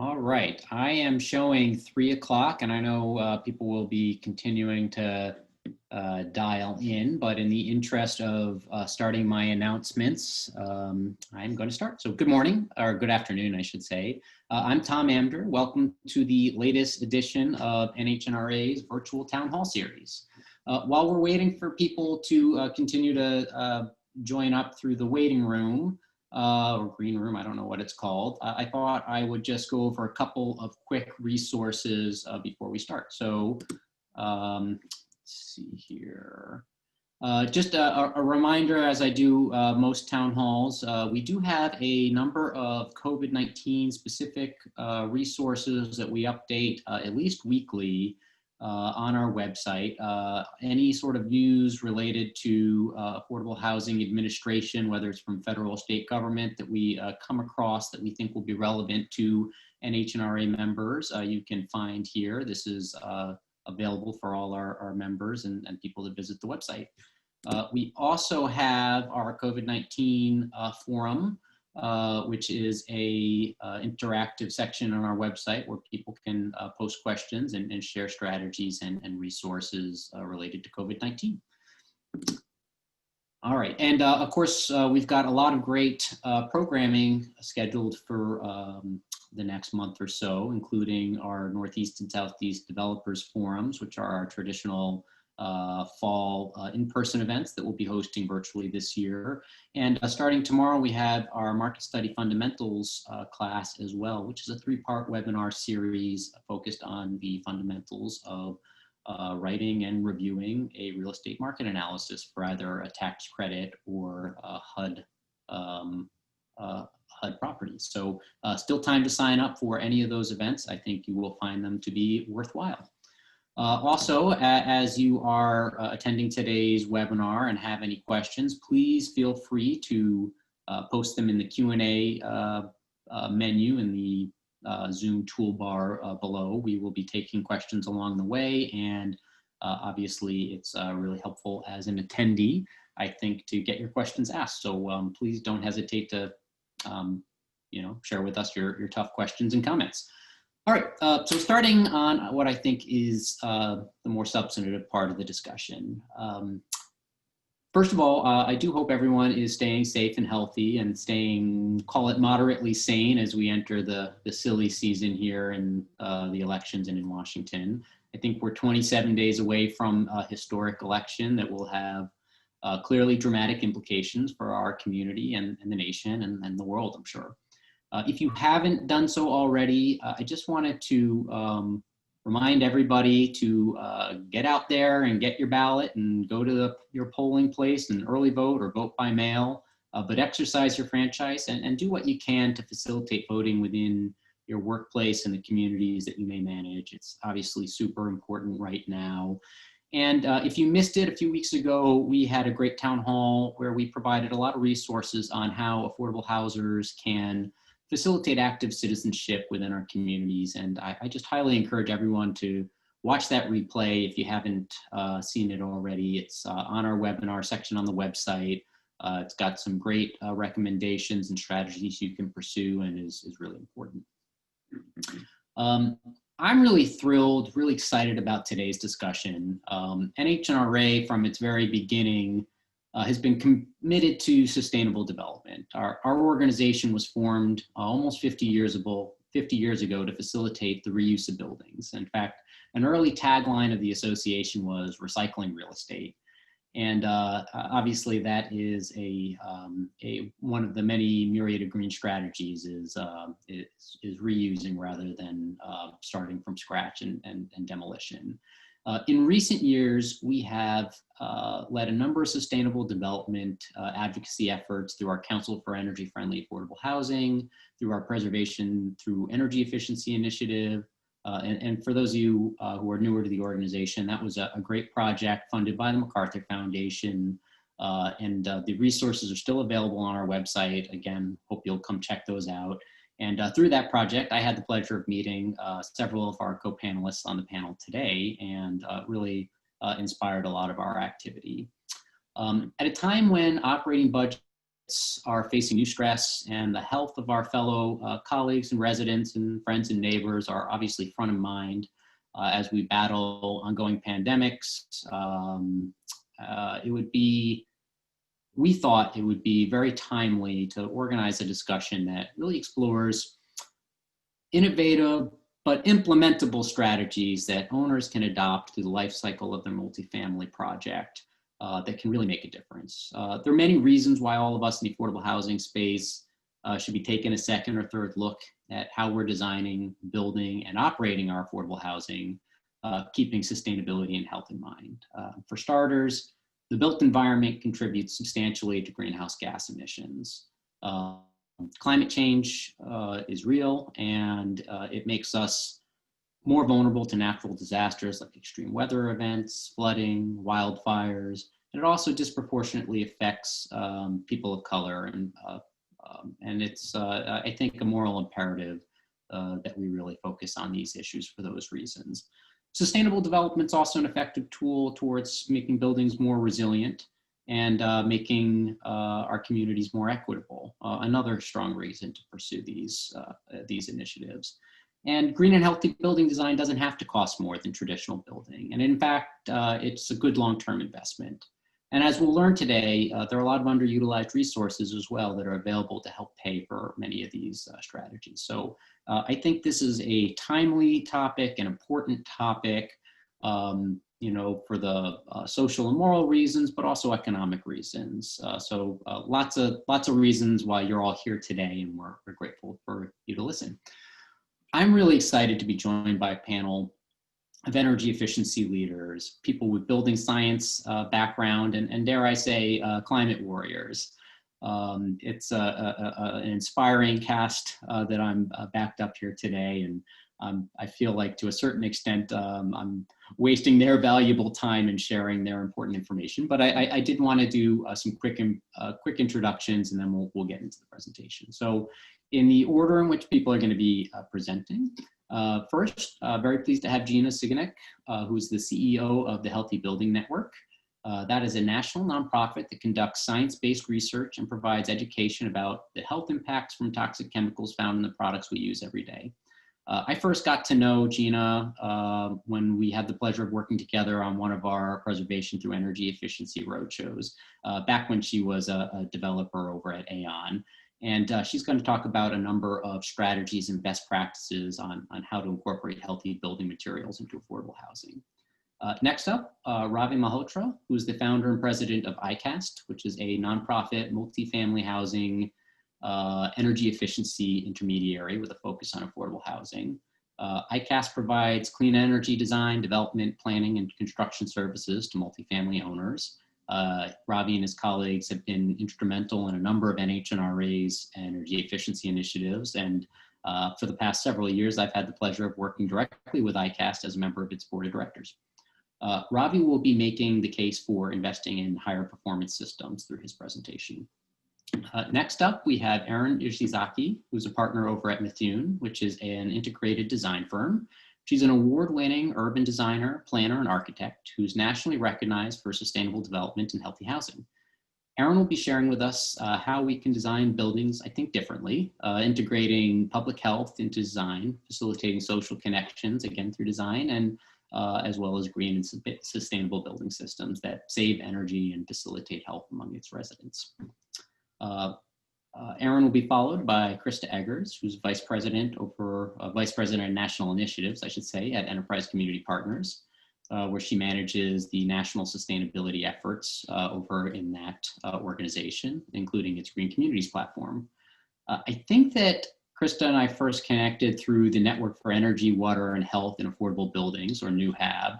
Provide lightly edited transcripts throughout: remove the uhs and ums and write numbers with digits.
All right, I am showing 3 o'clock, and I know people will be continuing to dial in, but in the interest of starting my announcements, I'm going to start. So good morning, or good afternoon, I should say. I'm Tom Amder. Welcome to the latest edition of NH&RA's virtual town hall series. While we're waiting for people to continue to join up through the waiting room, or green room, I don't know what it's called. I thought I would just go over a couple of quick resources before we start. So let's see here. Just a reminder, as I do most town halls, we do have a number of COVID-19 specific resources that we update at least weekly on our website. Any sort of news related to affordable housing administration, whether it's from federal or state government that we come across that we think will be relevant to NH&RA members, you can find here. This is available for all our members and people that visit the website. We also have our COVID-19 forum, which is a interactive section on our website where people can post questions and share strategies and resources related to COVID-19. All right, and of course, we've got a lot of great programming scheduled for the next month or so, including our Northeast and Southeast Developers Forums, which are our traditional fall in-person events that we'll be hosting virtually this year. And starting tomorrow, we have our Market Study Fundamentals class as well, which is a 3-part webinar series focused on the fundamentals of writing and reviewing a real estate market analysis for either a tax credit or HUD properties. So still time to sign up for any of those events. I think you will find them to be worthwhile. Also, as you are attending today's webinar and have any questions, please feel free to post them in the Q&A menu in the Zoom toolbar below. We will be taking questions along the way, and obviously it's really helpful as an attendee, I think, to get your questions asked. So please don't hesitate to share with us your tough questions and comments. All right, so starting on what I think is the more substantive part of the discussion. First of all, I do hope everyone is staying safe and healthy and staying, call it moderately sane as we enter the silly season here in the elections and in Washington. I think we're 27 days away from a historic election that will have clearly dramatic implications for our community and the nation and the world, I'm sure. If you haven't done so already, I just wanted to remind everybody to get out there and get your ballot and go to your polling place and early vote or vote by mail, but exercise your franchise and do what you can to facilitate voting within your workplace and the communities that you may manage. It's obviously super important right now. And if you missed it a few weeks ago, we had a great town hall where we provided a lot of resources on how affordable housers can facilitate active citizenship within our communities. And I just highly encourage everyone to watch that replay if you haven't seen it already. It's on our webinar section on the website. It's got some great recommendations and strategies you can pursue and is really important. I'm really thrilled, really excited about today's discussion. NH&RA from its very beginning has been committed to sustainable development. Our organization was formed almost 50 years ago to facilitate the reuse of buildings. In fact, an early tagline of the association was recycling real estate. And obviously that is one of the many myriad of green strategies is reusing rather than starting from scratch and demolition. In recent years, we have led a number of sustainable development advocacy efforts through our Council for Energy Friendly Affordable Housing, through our Preservation Through Energy Efficiency Initiative. And for those of you who are newer to the organization, that was a great project funded by the MacArthur Foundation. And the resources are still available on our website. Again, hope you'll come check those out. And through that project, I had the pleasure of meeting several of our co-panelists on the panel today and really inspired a lot of our activity. At a time when operating budgets are facing new stress, and the health of our fellow colleagues and residents and friends and neighbors are obviously front of mind as we battle ongoing pandemics. We thought it would be very timely to organize a discussion that really explores innovative but implementable strategies that owners can adopt through the life cycle of their multifamily project that can really make a difference. There are many reasons why all of us in the affordable housing space should be taking a second or third look at how we're designing, building, and operating our affordable housing, keeping sustainability and health in mind. For starters, the built environment contributes substantially to greenhouse gas emissions. Climate change is real, and it makes us more vulnerable to natural disasters like extreme weather events, flooding, wildfires, and it also disproportionately affects people of color. And it's, I think, a moral imperative that we really focus on these issues for those reasons. Sustainable development is also an effective tool towards making buildings more resilient and making our communities more equitable. Another strong reason to pursue these initiatives. And green and healthy building design doesn't have to cost more than traditional building. And in fact, it's a good long-term investment. And as we'll learn today, there are a lot of underutilized resources as well that are available to help pay for many of these strategies. So I think this is a timely topic, an important topic, you know, for the social and moral reasons, but also economic reasons. So lots of reasons why you're all here today, and we're grateful for you to listen. I'm really excited to be joined by a panel of energy efficiency leaders, people with building science background, and dare I say, climate warriors. It's an inspiring cast that I'm backed up here today, and I feel like to a certain extent I'm wasting their valuable time in sharing their important information. But I did want to do some quick introductions, and then we'll get into the presentation. So in the order in which people are going to be presenting, first, very pleased to have Gina Siganek, who's the CEO of the Healthy Building Network. That is a national nonprofit that conducts science-based research and provides education about the health impacts from toxic chemicals found in the products we use every day. I first got to know Gina when we had the pleasure of working together on one of our preservation through energy efficiency roadshows, back when she was a developer over at Aon. And she's going to talk about a number of strategies and best practices on how to incorporate healthy building materials into affordable housing. Next up, Ravi Malhotra, who is the founder and president of ICAST, which is a nonprofit multifamily housing energy efficiency intermediary with a focus on affordable housing. ICAST provides clean energy design, development, planning, and construction services to multifamily owners. Ravi and his colleagues have been instrumental in a number of NH&RA's energy efficiency initiatives. And for the past several years, I've had the pleasure of working directly with ICAST as a member of its board of directors. Ravi will be making the case for investing in higher performance systems through his presentation. Next up, we have Erin Ishizaki, who's a partner over at Mithune, which is an integrated design firm. She's an award-winning urban designer, planner, and architect who's nationally recognized for sustainable development and healthy housing. Erin will be sharing with us how we can design buildings, I think, differently, integrating public health into design, facilitating social connections, again, through design, and as well as green and sustainable building systems that save energy and facilitate health among its residents. Erin will be followed by Krista Eggers, who's Vice President of National Initiatives, I should say, at Enterprise Community Partners, where she manages the national sustainability efforts over in that organization, including its Green Communities platform. I think that Krista and I first connected through the Network for Energy, Water, and Health in Affordable Buildings, or NEWHAB,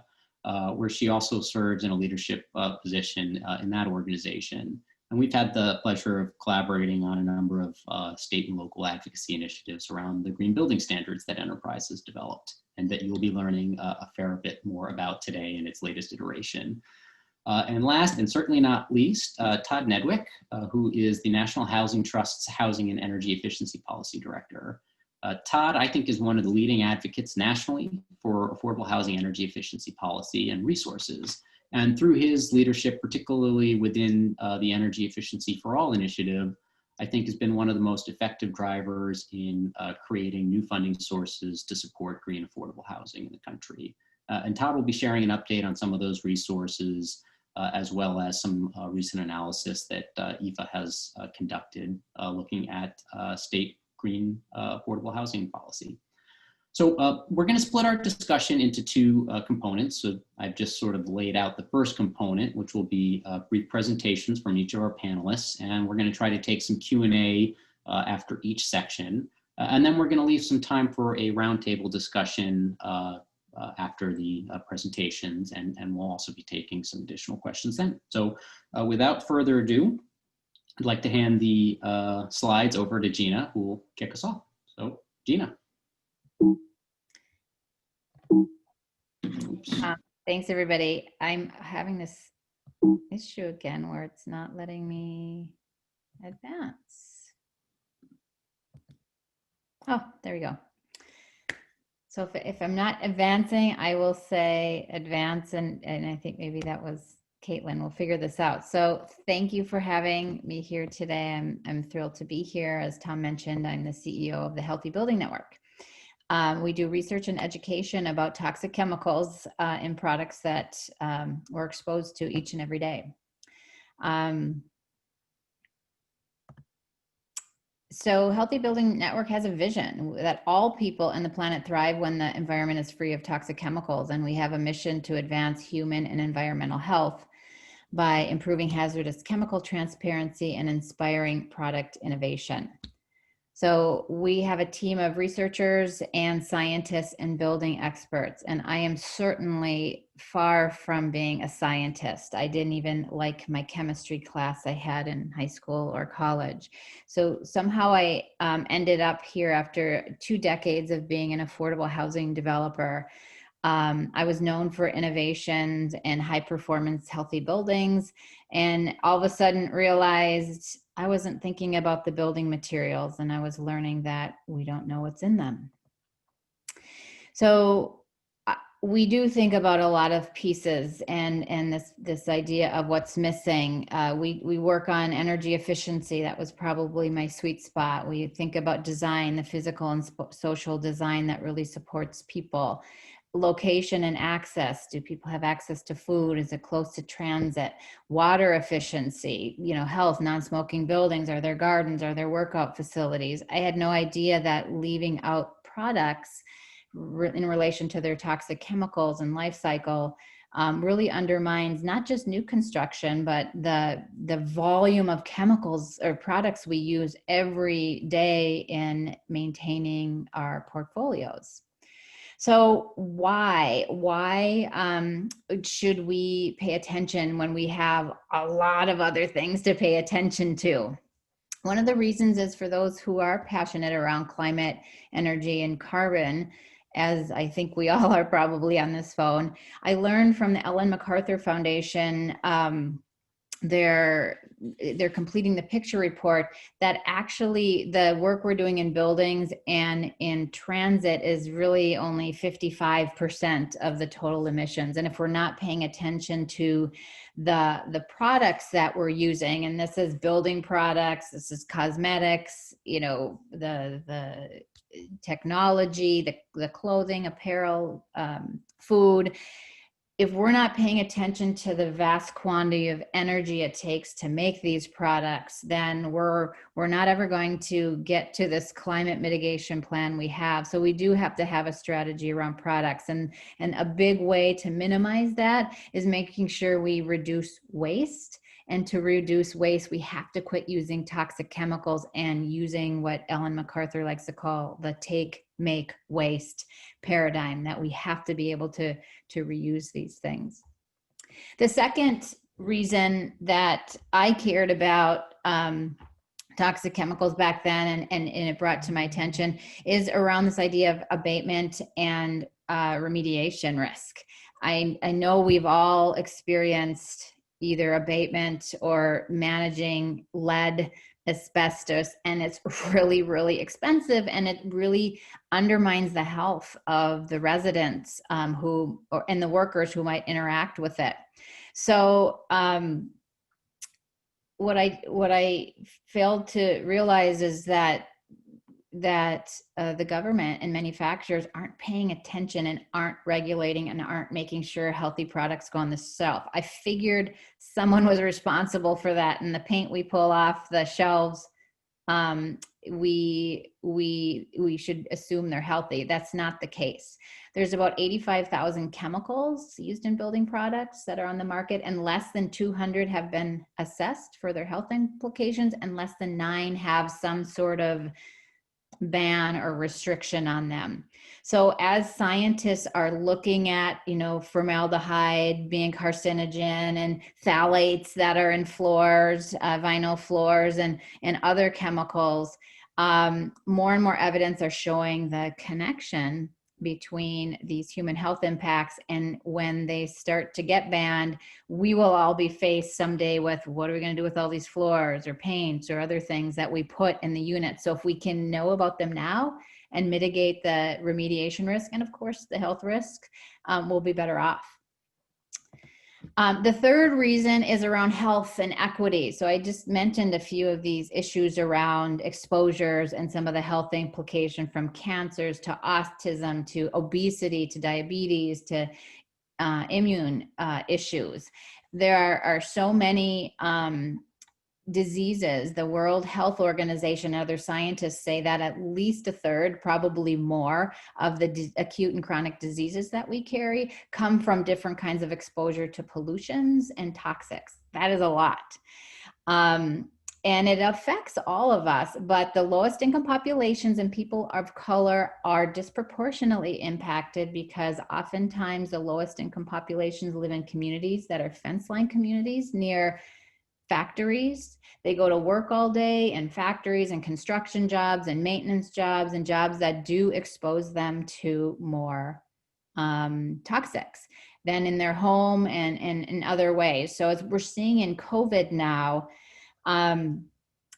where she also serves in a leadership position in that organization. And we've had the pleasure of collaborating on a number of state and local advocacy initiatives around the green building standards that Enterprise has developed, and that you'll be learning a fair bit more about today in its latest iteration. And last, and certainly not least, Todd Nedwick, who is the National Housing Trust's Housing and Energy Efficiency Policy Director. Todd, I think, is one of the leading advocates nationally for affordable housing energy efficiency policy and resources. And through his leadership, particularly within the Energy Efficiency for All initiative, I think has been one of the most effective drivers in creating new funding sources to support green affordable housing in the country. And Todd will be sharing an update on some of those resources, as well as some recent analysis that EFA has conducted looking at state green affordable housing policy. So we're going to split our discussion into two components. So I've just sort of laid out the first component, which will be brief presentations from each of our panelists. And we're going to try to take some Q&A after each section. And then we're going to leave some time for a roundtable discussion after the presentations. And we'll also be taking some additional questions then. So without further ado, I'd like to hand the slides over to Gina, who will kick us off. So Gina. Thanks, everybody. I'm having this issue again where it's not letting me advance. Oh, there we go. So if I'm not advancing, I will say advance, and I think maybe that was Caitlin. We'll figure this out. So thank you for having me here today. I'm thrilled to be here. As Tom mentioned, I'm the CEO of the Healthy Building Network. We do research and education about toxic chemicals in products that we're exposed to each and every day. So Healthy Building Network has a vision that all people on the planet thrive when the environment is free of toxic chemicals, and we have a mission to advance human and environmental health by improving hazardous chemical transparency and inspiring product innovation. So we have a team of researchers and scientists and building experts, and I am certainly far from being a scientist. I didn't even like my chemistry class I had in high school or college. So somehow I ended up here after 2 decades of being an affordable housing developer. I was known for innovations and high performance healthy buildings, and all of a sudden realized I wasn't thinking about the building materials, and I was learning that we don't know what's in them. So we do think about a lot of pieces and this idea of what's missing. We work on energy efficiency. That was probably my sweet spot. We think about design, the physical and social design that really supports people. Location and access. Do people have access to food? Is it close to transit? Water efficiency, health, non-smoking buildings. Are there gardens? Are there workout facilities? I had no idea that leaving out products in relation to their toxic chemicals and life cycle really undermines not just new construction, but the volume of chemicals or products we use every day in maintaining our portfolios. So why should we pay attention when we have a lot of other things to pay attention to? One of the reasons is for those who are passionate around climate, energy, and carbon, as I think we all are probably on this phone. I learned from the Ellen MacArthur Foundation, they're completing the picture report, that actually the work we're doing in buildings and in transit is really only 55% of the total emissions. And if we're not paying attention to the products that we're using, and this is building products, this is cosmetics, the technology, the clothing, apparel, food, if we're not paying attention to the vast quantity of energy it takes to make these products, then we're not ever going to get to this climate mitigation plan we have. So we do have to have a strategy around products. And a big way to minimize that is making sure we reduce waste. And to reduce waste, we have to quit using toxic chemicals and using what Ellen MacArthur likes to call the take, make, waste paradigm, that we have to be able to reuse these things. The second reason that I cared about toxic chemicals back then and it brought to my attention is around this idea of abatement and remediation risk. I know we've all experienced either abatement or managing lead, asbestos, and it's really, really expensive, and it really undermines the health of the residents and the workers who might interact with it. So what I failed to realize is that the government and manufacturers aren't paying attention and aren't regulating and aren't making sure healthy products go on the shelf. I figured someone was responsible for that, and the paint we pull off the shelves, we should assume they're healthy. That's not the case. There's about 85,000 chemicals used in building products that are on the market, and less than 200 have been assessed for their health implications, and less than 9 have some sort of ban or restriction on them. So as scientists are looking at, formaldehyde being carcinogen and phthalates that are in floors, vinyl floors, and other chemicals, more and more evidence are showing the connection between these human health impacts. And when they start to get banned, we will all be faced someday with, what are we going to do with all these floors or paints or other things that we put in the unit? So if we can know about them now and mitigate the remediation risk, and of course the health risk, we'll be better off. The third reason is around health and equity. So I just mentioned a few of these issues around exposures and some of the health implication, from cancers to autism to obesity to diabetes to immune issues. There are so many diseases. The World Health Organization and other scientists say that at least a third, probably more, of the acute and chronic diseases that we carry come from different kinds of exposure to pollutions and toxics. That is a lot. And it affects all of us, but the lowest income populations and people of color are disproportionately impacted, because oftentimes the lowest income populations live in communities that are fence line communities near factories. They go to work all day in factories and construction jobs and maintenance jobs and jobs that do expose them to more toxics than in their home and in other ways. So as we're seeing in COVID now,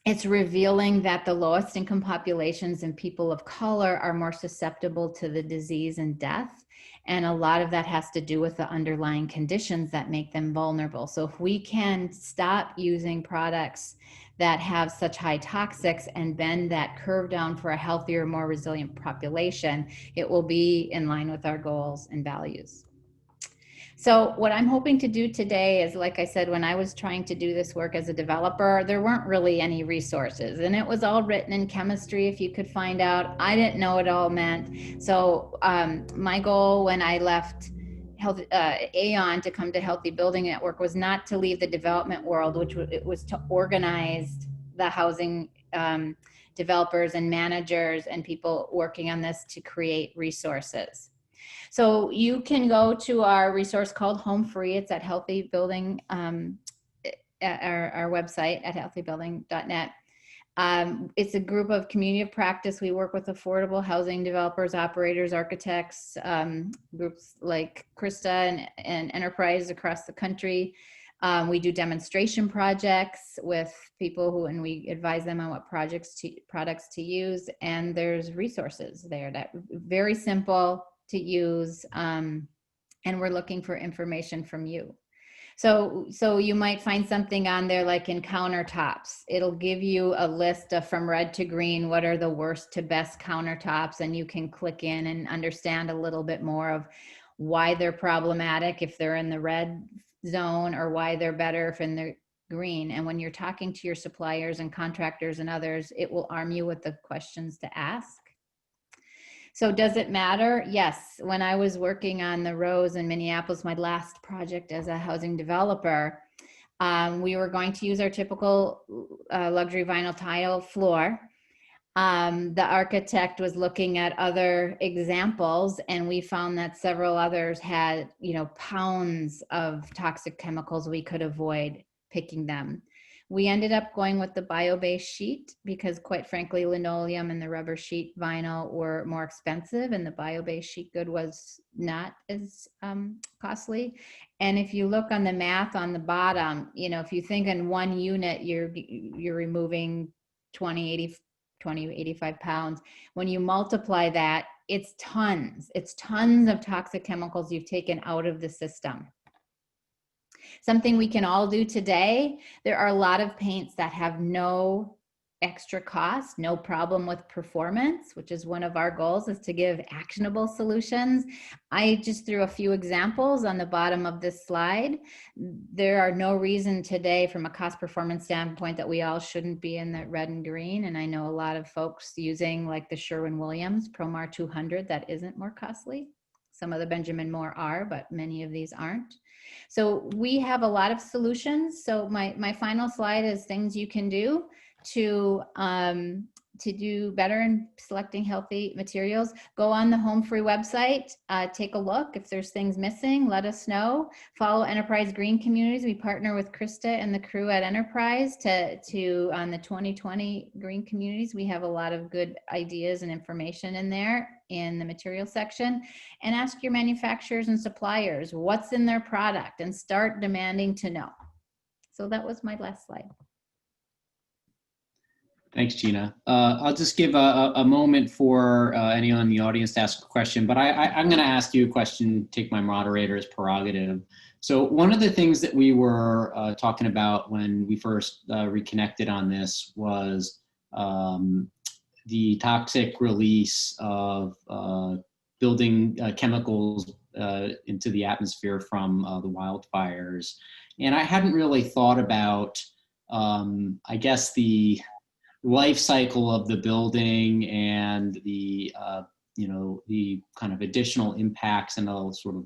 it's revealing that the lowest income populations and people of color are more susceptible to the disease and death. And a lot of that has to do with the underlying conditions that make them vulnerable. So if we can stop using products that have such high toxics and bend that curve down for a healthier, more resilient population, it will be in line with our goals and values. So what I'm hoping to do today is, like I said, when I was trying to do this work as a developer, there weren't really any resources, and it was all written in chemistry, if you could find out. I didn't know what it all meant. So my goal when I left Aon to come to Healthy Building Network was not to leave the development world, which it was to organize the housing developers and managers and people working on this to create resources. So you can go to our resource called Home Free. It's at Healthy Building, at our website at healthybuilding.net. It's a group of community of practice. We work with affordable housing developers, operators, architects, groups like Krista and Enterprise across the country. We do demonstration projects with people and we advise them on what products to use. And there's resources there that very simple to use, and we're looking for information from you. So you might find something on there like in countertops. It'll give you a list of, from red to green, what are the worst to best countertops, and you can click in and understand a little bit more of why they're problematic if they're in the red zone, or why they're better if in the green. And when you're talking to your suppliers and contractors and others, it will arm you with the questions to ask. So does it matter? Yes. When I was working on the Rose in Minneapolis, my last project as a housing developer, we were going to use our typical luxury vinyl tile floor. The architect was looking at other examples, and we found that several others had, pounds of toxic chemicals. We could avoid picking them. We ended up going with the bio-based sheet because, quite frankly, linoleum and the rubber sheet vinyl were more expensive, and the bio-based sheet good was not as costly. And if you look on the math on the bottom, if you think in one unit you're removing 85 pounds. When you multiply that, it's tons of toxic chemicals you've taken out of the system. Something we can all do today, there are a lot of paints that have no extra cost, no problem with performance, which is one of our goals, is to give actionable solutions. I just threw a few examples on the bottom of this slide. There are no reason today from a cost performance standpoint that we all shouldn't be in the red and green. And I know a lot of folks using like the Sherwin-Williams Promar 200 that isn't more costly. Some of the Benjamin Moore are, but many of these aren't. So we have a lot of solutions. So my final slide is things you can do to do better in selecting healthy materials. Go on the Home Free website, take a look. If there's things missing, let us know. Follow Enterprise Green Communities. We partner with Krista and the crew at Enterprise to on the 2020 Green Communities. We have a lot of good ideas and information in there in the material section. And ask your manufacturers and suppliers what's in their product and start demanding to know. So that was my last slide. Thanks, Gina. I'll just give a moment for anyone in the audience to ask a question, but I'm going to ask you a question, take my moderator's prerogative. So one of the things that we were talking about when we first reconnected on this was the toxic release of building chemicals into the atmosphere from the wildfires. And I hadn't really thought about, I guess, the life cycle of the building and the the kind of additional impacts and a sort of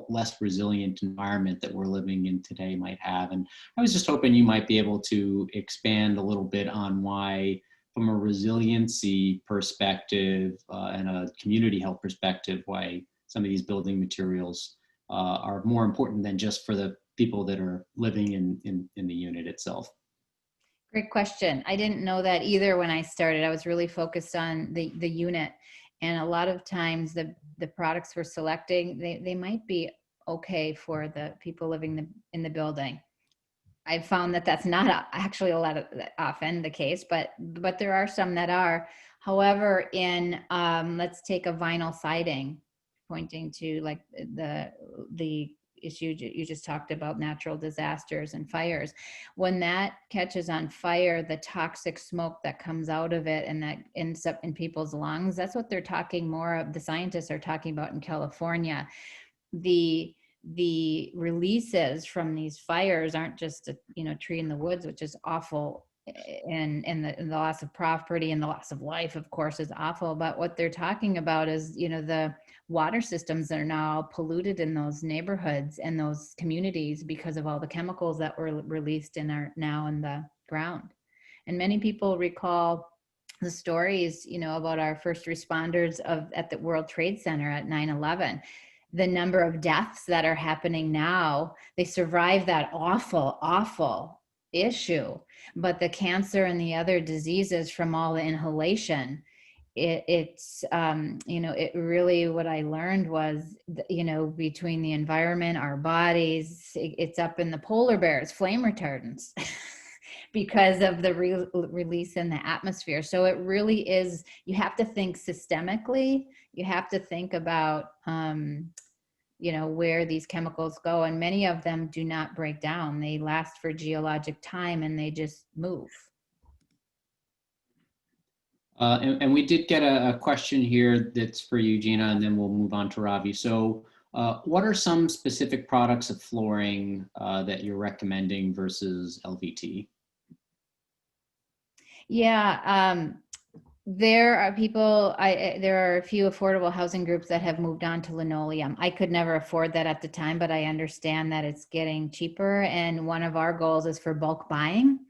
less resilient environment that we're living in today might have. And I was just hoping you might be able to expand a little bit on why, from a resiliency perspective and a community health perspective, why some of these building materials are more important than just for the people that are living in the unit itself. Great question. I didn't know that either when I started. I was really focused on the unit. And a lot of times the products we're selecting, they might be okay for the people living in the building. I've found that that's not actually a lot of often the case, but there are some that are. However, in let's take a vinyl siding, pointing to like the issue you just talked about, natural disasters and fires. When that catches on fire, the toxic smoke that comes out of it and that ends up in people's lungs, that's what they're talking more of. The scientists are talking about in California. The releases from these fires aren't just a tree in the woods, which is awful, and the loss of property and the loss of life, of course, is awful. But what they're talking about is the water systems that are now polluted in those neighborhoods and those communities because of all the chemicals that were released and are now in the ground. And many people recall the stories, about our first responders at the World Trade Center at 9/11. The number of deaths that are happening now, they survived that awful, awful issue, but the cancer and the other diseases from all the inhalation, it's it really, what I learned was, between the environment, our bodies, it's up in the polar bears, flame retardants, because of the release in the atmosphere. So it really is, you have to think systemically. You have to think about, where these chemicals go, and many of them do not break down. They last for geologic time and they just move. And we did get a question here that's for you, Gina, and then we'll move on to Ravi. So what are some specific products of flooring that you're recommending versus LVT? Yeah, there are there are a few affordable housing groups that have moved on to linoleum. I could never afford that at the time, but I understand that it's getting cheaper. And one of our goals is for bulk buying.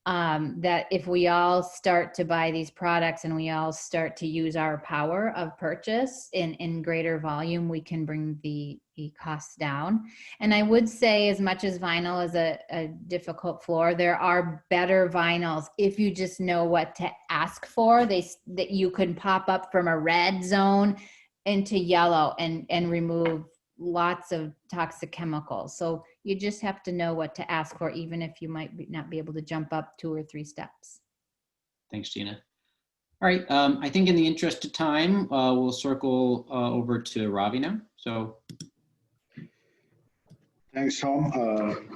That if we all start to buy these products and we all start to use our power of purchase in greater volume, we can bring the costs down. And I would say, as much as vinyl is a difficult floor, there are better vinyls if you just know what to ask for. That you can pop up from a red zone into yellow and remove lots of toxic chemicals. So you just have to know what to ask for, even if you might not be able to jump up 2 or 3 steps. Thanks, Gina. All right, I think in the interest of time, we'll circle over to Ravi now. So. Thanks, Tom.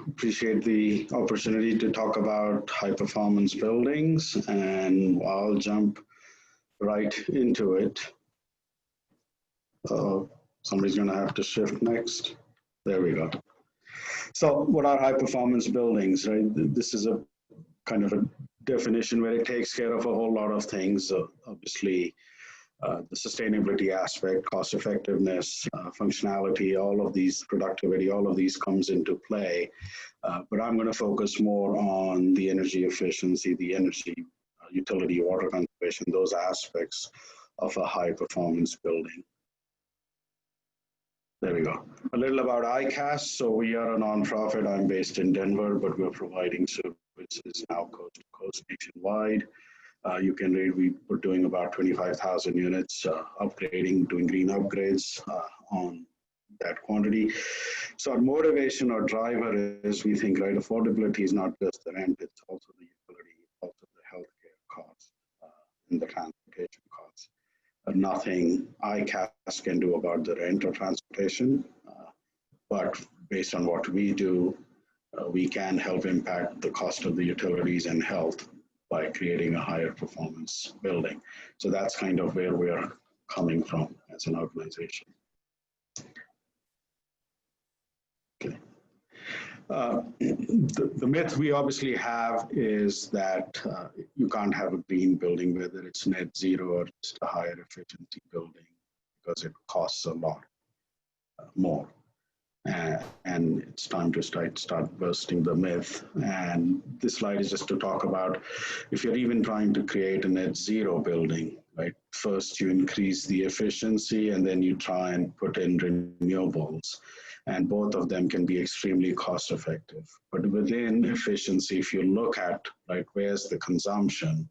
Appreciate the opportunity to talk about high-performance buildings, and I'll jump right into it. Somebody's going to have to shift next. There we go. So what are high-performance buildings, right? This is a kind of a definition where it takes care of a whole lot of things. Obviously, the sustainability aspect, cost effectiveness, functionality, all of these, productivity, all of these comes into play. But I'm going to focus more on the energy efficiency, the energy utility, water conservation, those aspects of a high performance building. There we go. A little about ICAS. So we are a nonprofit. I'm based in Denver, but we're providing services now coast to coast nationwide. You can read, we're doing about 25,000 units, upgrading, doing green upgrades on that quantity. So our motivation or driver is, we think, right, affordability is not just the rent, it's also the utility, also the healthcare costs and the transportation costs. Nothing ICAS can do about the rent or transportation, but based on what we do, we can help impact the cost of the utilities and health by creating a higher performance building. So that's kind of where we're coming from as an organization. Okay. The myth we obviously have is that you can't have a green building, whether it's net zero or just a higher efficiency building, because it costs a lot more. And it's time to start busting the myth. And this slide is just to talk about, if you're even trying to create a net zero building, right? First you increase the efficiency and then you try and put in renewables. And both of them can be extremely cost effective. But within efficiency, if you look at, like, where's the consumption,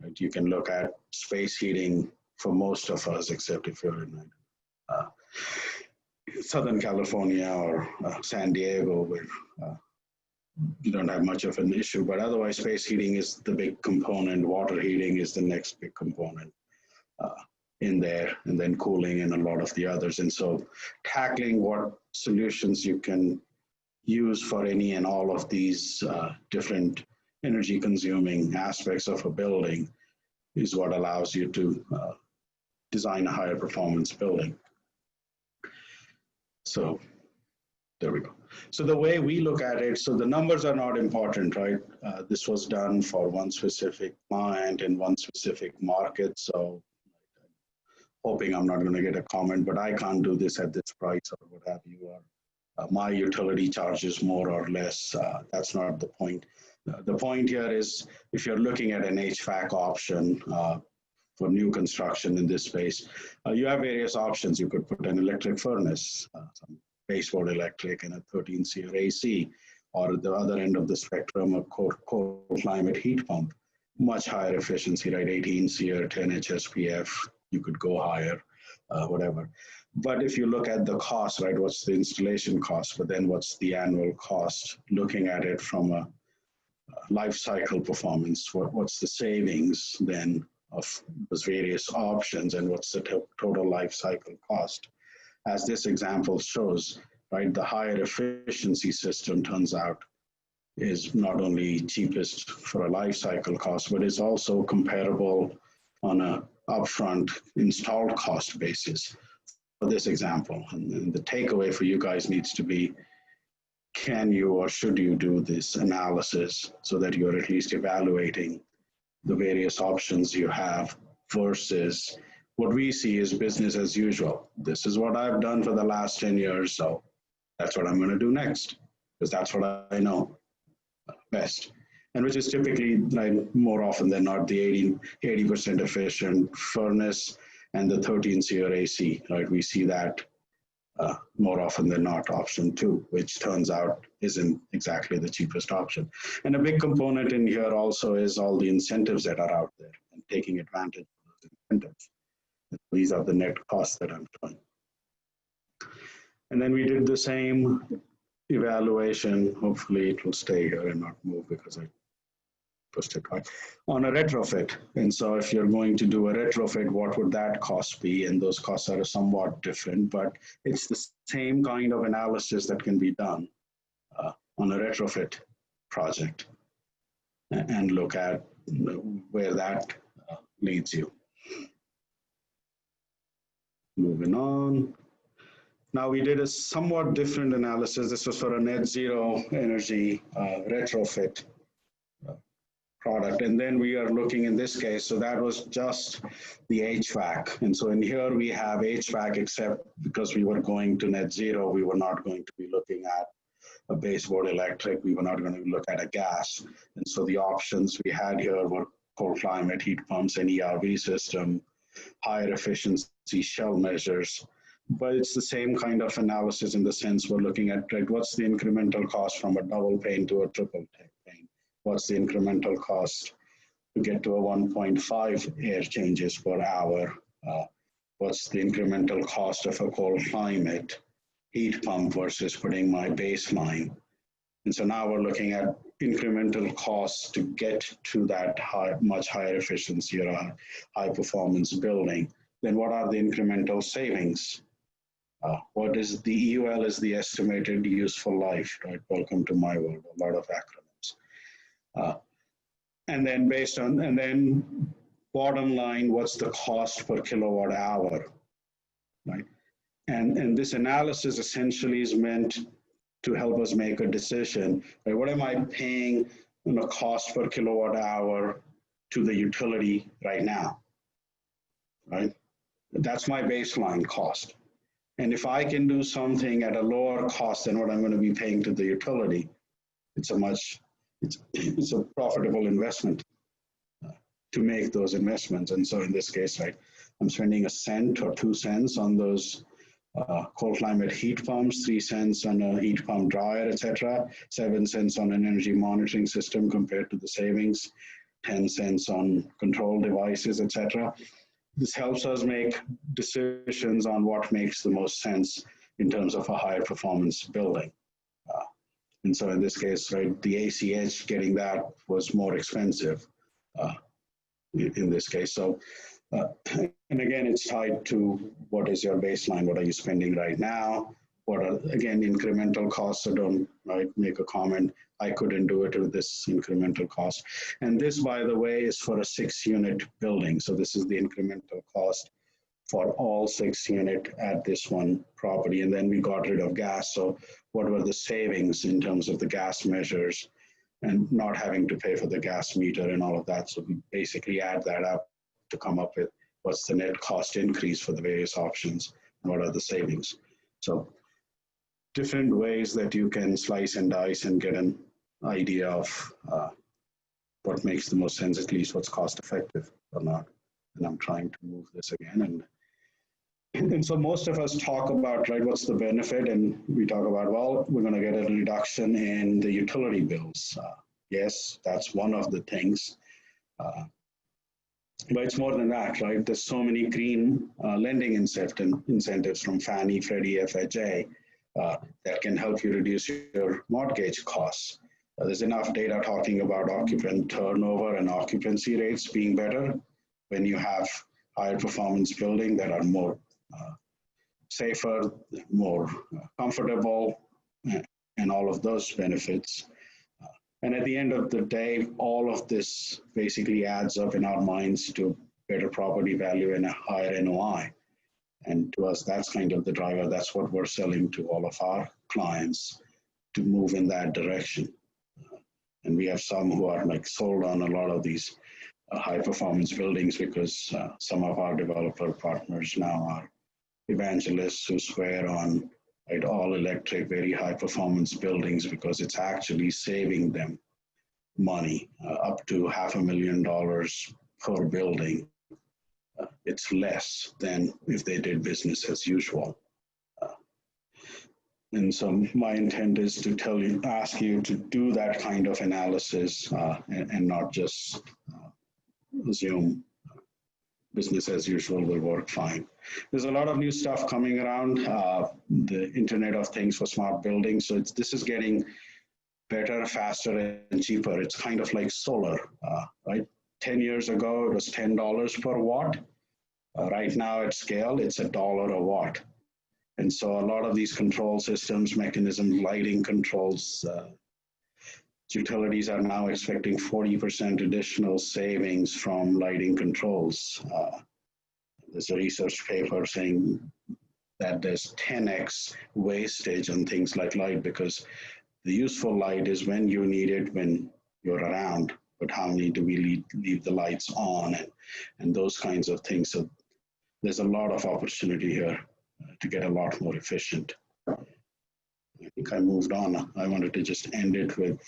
right? You can look at space heating for most of us, except if you're in Southern California or San Diego, where you don't have much of an issue, but otherwise space heating is the big component, water heating is the next big component in there, and then cooling and a lot of the others. And so tackling what solutions you can use for any and all of these different energy consuming aspects of a building is what allows you to design a higher performance building. So there we go. So the way we look at it, so the numbers are not important, right? This was done for one specific client in one specific market. So hoping I'm not going to get a comment, but I can't do this at this price or what have you, or my utility charges more or less. That's not the point. The point here is, if you're looking at an HVAC option for new construction in this space, you have various options. You could put an electric furnace, some baseboard electric, and a 13 SEER AC, or at the other end of the spectrum, a cold climate heat pump, much higher efficiency, right? 18 SEER, 10 HSPF, you could go higher, whatever. But if you look at the cost, right, what's the installation cost, but then what's the annual cost, looking at it from a life cycle performance, what's the savings then of those various options, and what's the total life cycle cost? As this example shows, right, the higher efficiency system turns out is not only cheapest for a life cycle cost, but is also comparable on a upfront installed cost basis for this example. And the takeaway for you guys needs to be, can you or should you do this analysis so that you're at least evaluating the various options you have versus what we see is business as usual. This is what I've done for the last 10 years, so that's what I'm going to do next, because that's what I know best. And which is typically, like, more often than not, the 80% efficient furnace and the 13 SEER AC, right? We see that more often than not, option 2, which turns out isn't exactly the cheapest option. And a big component in here also is all the incentives that are out there and taking advantage of those incentives. These are the net costs that I'm showing. And then we did the same evaluation. Hopefully it will stay here and not move, because I pushed it right on a retrofit. And so if you're going to do a retrofit, what would that cost be? And those costs are somewhat different, but it's the same kind of analysis that can be done on a retrofit project and look at where that leads you. Moving on. Now we did a somewhat different analysis. This was for a net zero energy retrofit product. And then we are looking in this case, so that was just the HVAC. And so in here we have HVAC, except because we were going to net zero, we were not going to be looking at a baseboard electric. We were not going to look at a gas. And so the options we had here were cold climate heat pumps and ERV system, higher efficiency shell measures. But it's the same kind of analysis in the sense we're looking at, right, what's the incremental cost from a double pane to a triple pane? What's the incremental cost to get to a 1.5 air changes per hour? What's the incremental cost of a cold climate heat pump versus putting my baseline? And so now we're looking at incremental costs to get to that much higher efficiency or a high performance building. Then what are the incremental savings? What is the EUL is the estimated useful life, right? Welcome to my world, a lot of acronyms. And then based on, and then bottom line, what's the cost per kilowatt hour, right? And this analysis essentially is meant to help us make a decision, right? What am I paying on a cost per kilowatt hour to the utility right now, right? That's my baseline cost. And if I can do something at a lower cost than what I'm going to be paying to the utility, it's a profitable investment to make those investments. And so in this case, right, I'm spending 1 cent or 2 cents on those cold climate heat pumps, 3 cents on a heat pump dryer, etc., 7 cents on an energy monitoring system compared to the savings, 10 cents on control devices, etc. This helps us make decisions on what makes the most sense in terms of a higher performance building. And so in this case, right, the ACH, getting that was more expensive in this case. So, and again, it's tied to what is your baseline? What are you spending right now? What are, again, incremental costs? So don't make a comment, I couldn't do it with this incremental cost. And this, by the way, is for a 6-unit building. So this is the incremental cost for all 6 unit at this one property. And then we got rid of gas. So what were the savings in terms of the gas measures and not having to pay for the gas meter and all of that? So we basically add that up to come up with what's the net cost increase for the various options and what are the savings. So different ways that you can slice and dice and get an idea of what makes the most sense, at least what's cost effective or not. And I'm trying to move this again. And so most of us talk about, right, what's the benefit? And we talk about, well, we're going to get a reduction in the utility bills. Yes, that's one of the things. But it's more than that, right? There's so many green lending incentives from Fannie, Freddie, FHA that can help you reduce your mortgage costs. There's enough data talking about occupant turnover and occupancy rates being better when you have higher performance building that are more safer, more comfortable, and all of those benefits. And at the end of the day, all of this basically adds up in our minds to better property value and a higher NOI. And to us, that's kind of the driver. That's what we're selling to all of our clients to move in that direction. And we have some who are like sold on a lot of these high performance buildings because some of our developer partners now are evangelists who swear on all electric, very high performance buildings because it's actually saving them money up to $500,000 per building. It's less than if they did business as usual. And so my intent is to ask you to do that kind of analysis and not just assume business as usual will work fine. There's a lot of new stuff coming around, the Internet of Things for smart buildings. So this is getting better, faster, and cheaper. It's kind of like solar, right? 10 years ago, it was $10 per watt. Right now at scale, it's $1 a watt. And so a lot of these control systems, mechanisms, lighting controls, utilities are now expecting 40% additional savings from lighting controls. There's a research paper saying that there's 10x wastage on things like light, because the useful light is when you need it, when you're around, but how many do we leave the lights on, and those kinds of things. So there's a lot of opportunity here to get a lot more efficient. I think I moved on. I wanted to just end it with,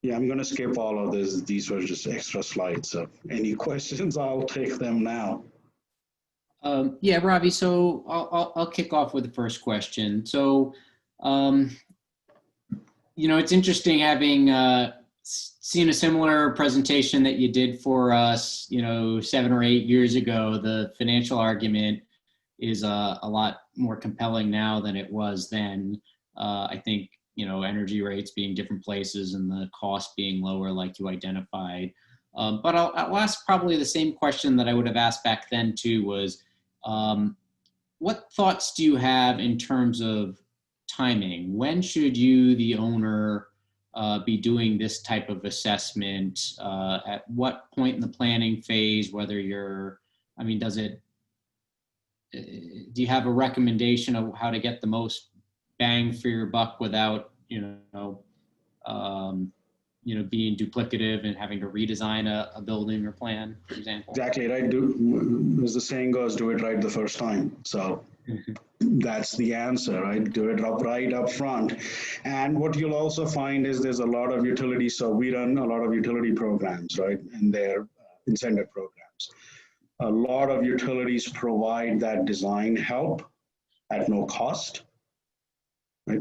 yeah, I'm going to skip all of this. These were just extra slides. So any questions, I'll take them now. Yeah, Ravi, so I'll kick off with the first question. So, you know, it's interesting having seen a similar presentation that you did for us, you know, 7 or 8 years ago. The financial argument is a lot more compelling now than it was then. I think, you know, energy rates being different places and the cost being lower, like you identified. But I'll ask probably the same question that I would have asked back then too, was what thoughts do you have in terms of timing? When should you, the owner, be doing this type of assessment? At what point in the planning phase, whether you're, I mean, do you have a recommendation of how to get the most bang for your buck without, being duplicative and having to redesign a building or plan, for example? Exactly right. As the saying goes, do it right the first time. So that's the answer, right? Do it right up front. And what you'll also find is there's a lot of utilities. So we run a lot of utility programs, right? And their incentive programs. A lot of utilities provide that design help at no cost. Right?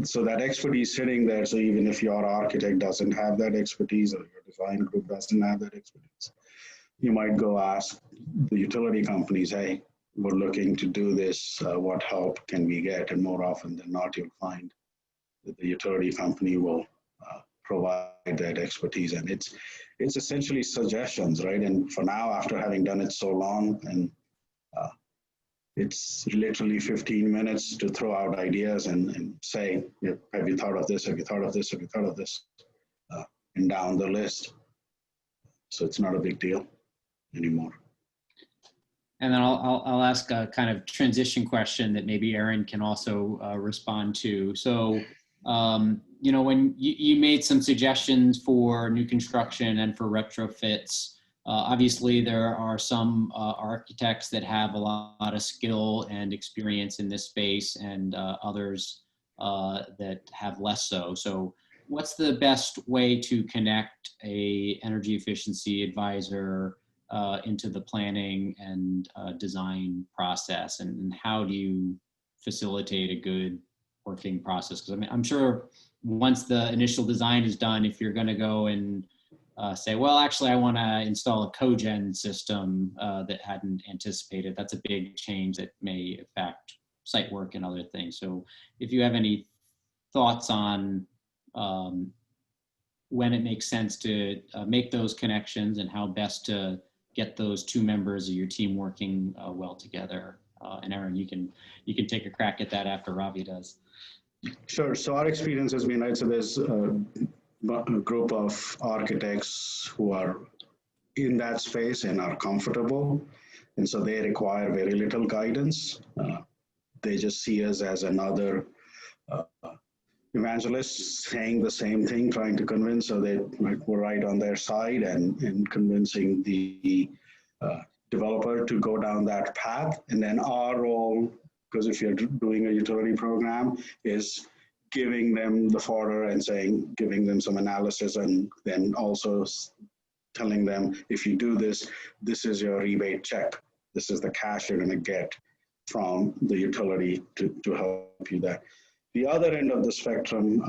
So that expertise sitting there, so even if your architect doesn't have that expertise or your design group doesn't have that expertise, you might go ask the utility companies, hey, we're looking to do this, what help can we get? And more often than not, you'll find that the utility company will provide that expertise. And it's essentially suggestions, right? And for now, after having done it so long, and it's literally 15 minutes to throw out ideas and say, have you thought of this? Have you thought of this? Have you thought of this? And down the list. So it's not a big deal anymore. And then I'll ask a kind of transition question that maybe Aaron can also respond to. So, when you made some suggestions for new construction and for retrofits, obviously there are some architects that have a lot of skill and experience in this space, and others that have less so. So what's the best way to connect a energy efficiency advisor into the planning and design process, and how do you facilitate a good working process? Because I mean, I'm sure once the initial design is done, if you're going to go and say, well, actually, I want to install a cogen system that hadn't anticipated, that's a big change that may affect site work and other things. So if you have any thoughts on when it makes sense to make those connections and how best to get those two members of your team working well together. And Aaron, you can take a crack at that after Ravi does. Sure. So our experience has been, right, so there's a group of architects who are in that space and are comfortable. And so they require very little guidance. They just see us as another evangelist saying the same thing, trying to convince, so they were right on their side and convincing the developer to go down that path. And then our role, because if you're doing a utility program, is giving them the fodder and giving them some analysis, and then also telling them, if you do this, this is your rebate check. This is the cash you're going to get from the utility to help you there. The other end of the spectrum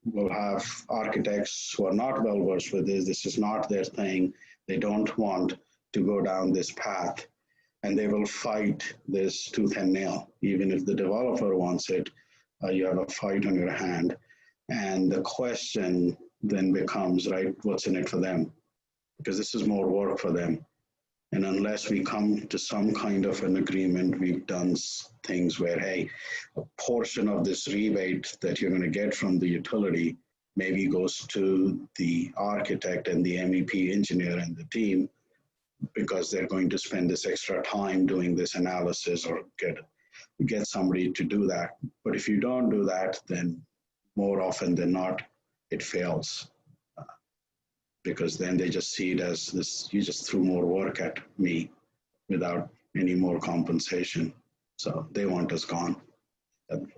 will have architects who are not well versed with this. This is not their thing. They don't want to go down this path. and they will fight this tooth and nail. Even if the developer wants it, you have a fight on your hand. And the question then becomes, right, what's in it for them? Because this is more work for them. And unless we come to some kind of an agreement, we've done things where, hey, a portion of this rebate that you're going to get from the utility maybe goes to the architect and the MEP engineer and the team, because they're going to spend this extra time doing this analysis or get somebody to do that. But if you don't do that, then more often than not, it fails. Because then they just see it as this, you just threw more work at me without any more compensation. So they want us gone. And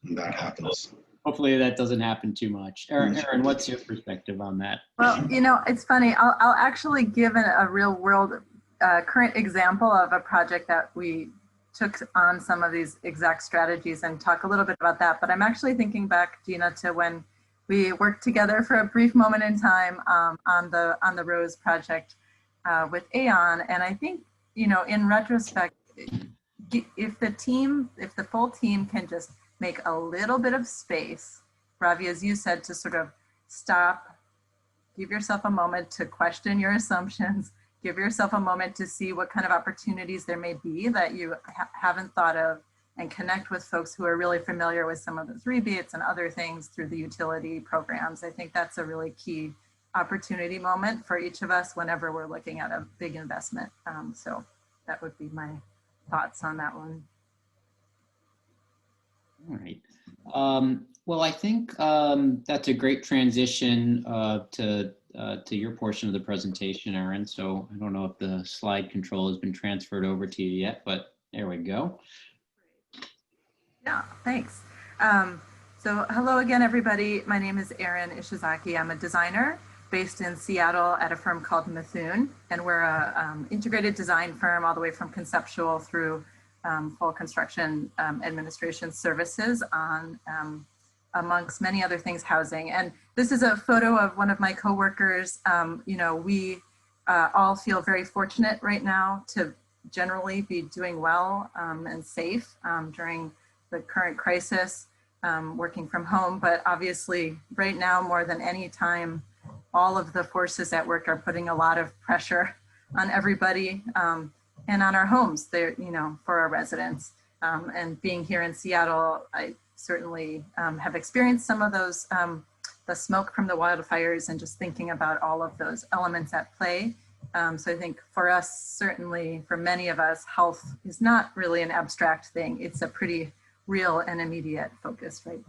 that happens. Hopefully that doesn't happen too much. Erin, what's your perspective on that? Well, you know, it's funny. I'll actually give a real world current example of a project that we took on some of these exact strategies and talk a little bit about that. But I'm actually thinking back, Gina, to when we worked together for a brief moment in time on the Rose project with Aon. And I think, you know, in retrospect, if the full team can just make a little bit of space, Ravi, as you said, to sort of stop, give yourself a moment to question your assumptions, give yourself a moment to see what kind of opportunities there may be that you haven't thought of, and connect with folks who are really familiar with some of those rebates and other things through the utility programs. I think that's a really key opportunity moment for each of us whenever we're looking at a big investment. So that would be my thoughts on that one. All right. Well, I think that's a great transition to your portion of the presentation, Erin. So I don't know if the slide control has been transferred over to you yet, but there we go. Yeah, thanks. So hello again, everybody. My name is Erin Ishizaki. I'm a designer based in Seattle at a firm called Mithun, and we're a integrated design firm all the way from conceptual through full construction administration services on, amongst many other things, housing. And this is a photo of one of my coworkers. You know, we all feel very fortunate right now to generally be doing well and safe during the current crisis, working from home. But obviously right now, more than any time, all of the forces at work are putting a lot of pressure on everybody and on our homes there, you know, for our residents. And being here in Seattle, I certainly have experienced some of those, the smoke from the wildfires, and just thinking about all of those elements at play. So I think for us, certainly for many of us, health is not really an abstract thing. It's a pretty real and immediate focus right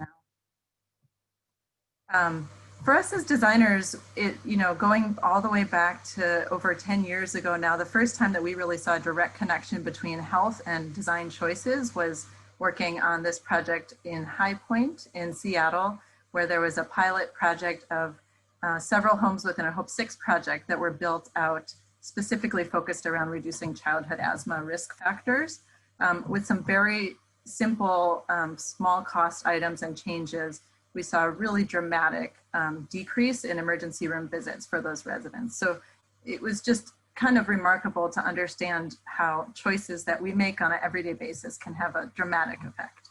now. For us as designers, you know, going all the way back to over 10 years ago now, the first time that we really saw a direct connection between health and design choices was working on this project in High Point in Seattle, where there was a pilot project of several homes within a Hope 6 project that were built out specifically focused around reducing childhood asthma risk factors with some very simple small cost items and changes. We saw a really dramatic decrease in emergency room visits for those residents. So it was just kind of remarkable to understand how choices that we make on an everyday basis can have a dramatic effect.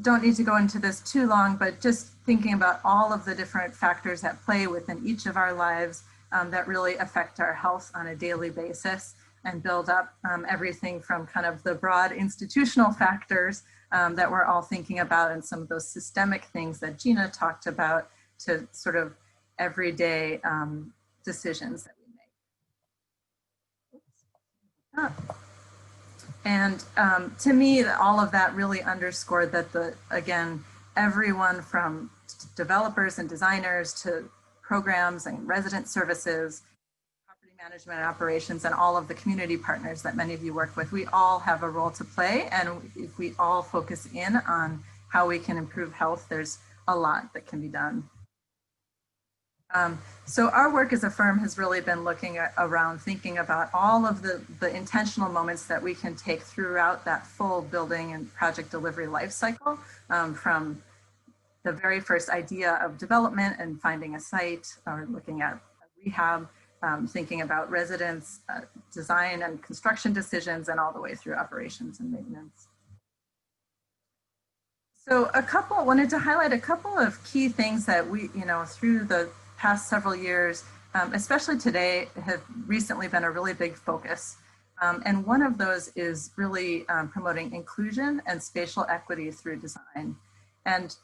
Don't need to go into this too long, but just thinking about all of the different factors at play within each of our lives that really affect our health on a daily basis, and build up everything from kind of the broad institutional factors that we're all thinking about, and some of those systemic things that Gina talked about, to sort of everyday decisions that we make. And to me, all of that really underscored that again, everyone from developers and designers to programs and resident services, property management and operations, and all of the community partners that many of you work with, we all have a role to play. And if we all focus in on how we can improve health, there's a lot that can be done. So our work as a firm has really been looking around, thinking about all of the intentional moments that we can take throughout that full building and project delivery life cycle, from the very first idea of development and finding a site, or looking at a rehab, thinking about residents, design and construction decisions, and all the way through operations and maintenance. So wanted to highlight a couple of key things that we, through the past several years, especially today, have recently been a really big focus. And one of those is really promoting inclusion and spatial equity through design. And,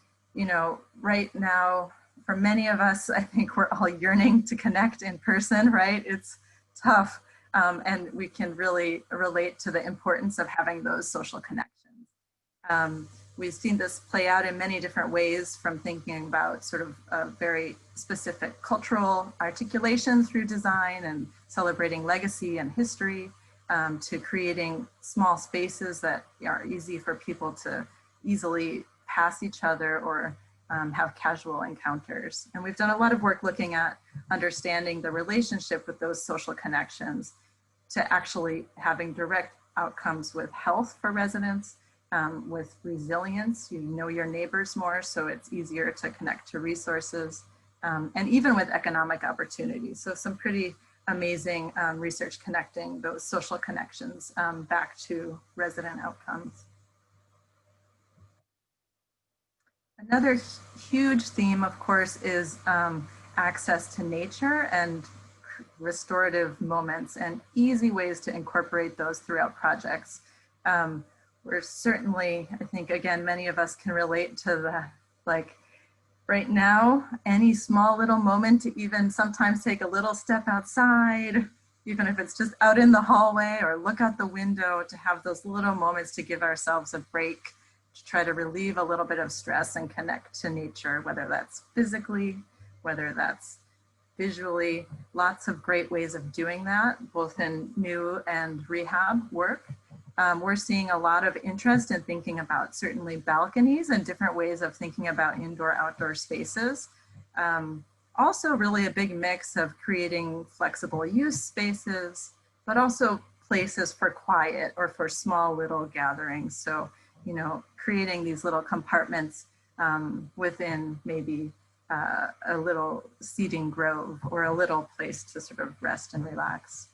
right now, for many of us, I think we're all yearning to connect in person, right? It's tough. And we can really relate to the importance of having those social connections. We've seen this play out in many different ways, from thinking about sort of a very specific cultural articulation through design and celebrating legacy and history, to creating small spaces that are easy for people to easily pass each other or have casual encounters. And we've done a lot of work looking at understanding the relationship with those social connections to actually having direct outcomes with health for residents, with resilience. You know your neighbors more, so it's easier to connect to resources, and even with economic opportunities. So some pretty amazing research connecting those social connections back to resident outcomes. Another huge theme, of course, is access to nature and restorative moments, and easy ways to incorporate those throughout projects. We're certainly, I think, again, many of us can relate to the, like, right now, any small little moment to even sometimes take a little step outside, even if it's just out in the hallway or look out the window, to have those little moments to give ourselves a break, to try to relieve a little bit of stress and connect to nature, whether that's physically, whether that's visually. Lots of great ways of doing that, both in new and rehab work. We're seeing a lot of interest in thinking about certainly balconies and different ways of thinking about indoor-outdoor spaces. Also really a big mix of creating flexible use spaces, but also places for quiet or for small little gatherings. So, creating these little compartments within maybe a little seating grove or a little place to sort of rest and relax.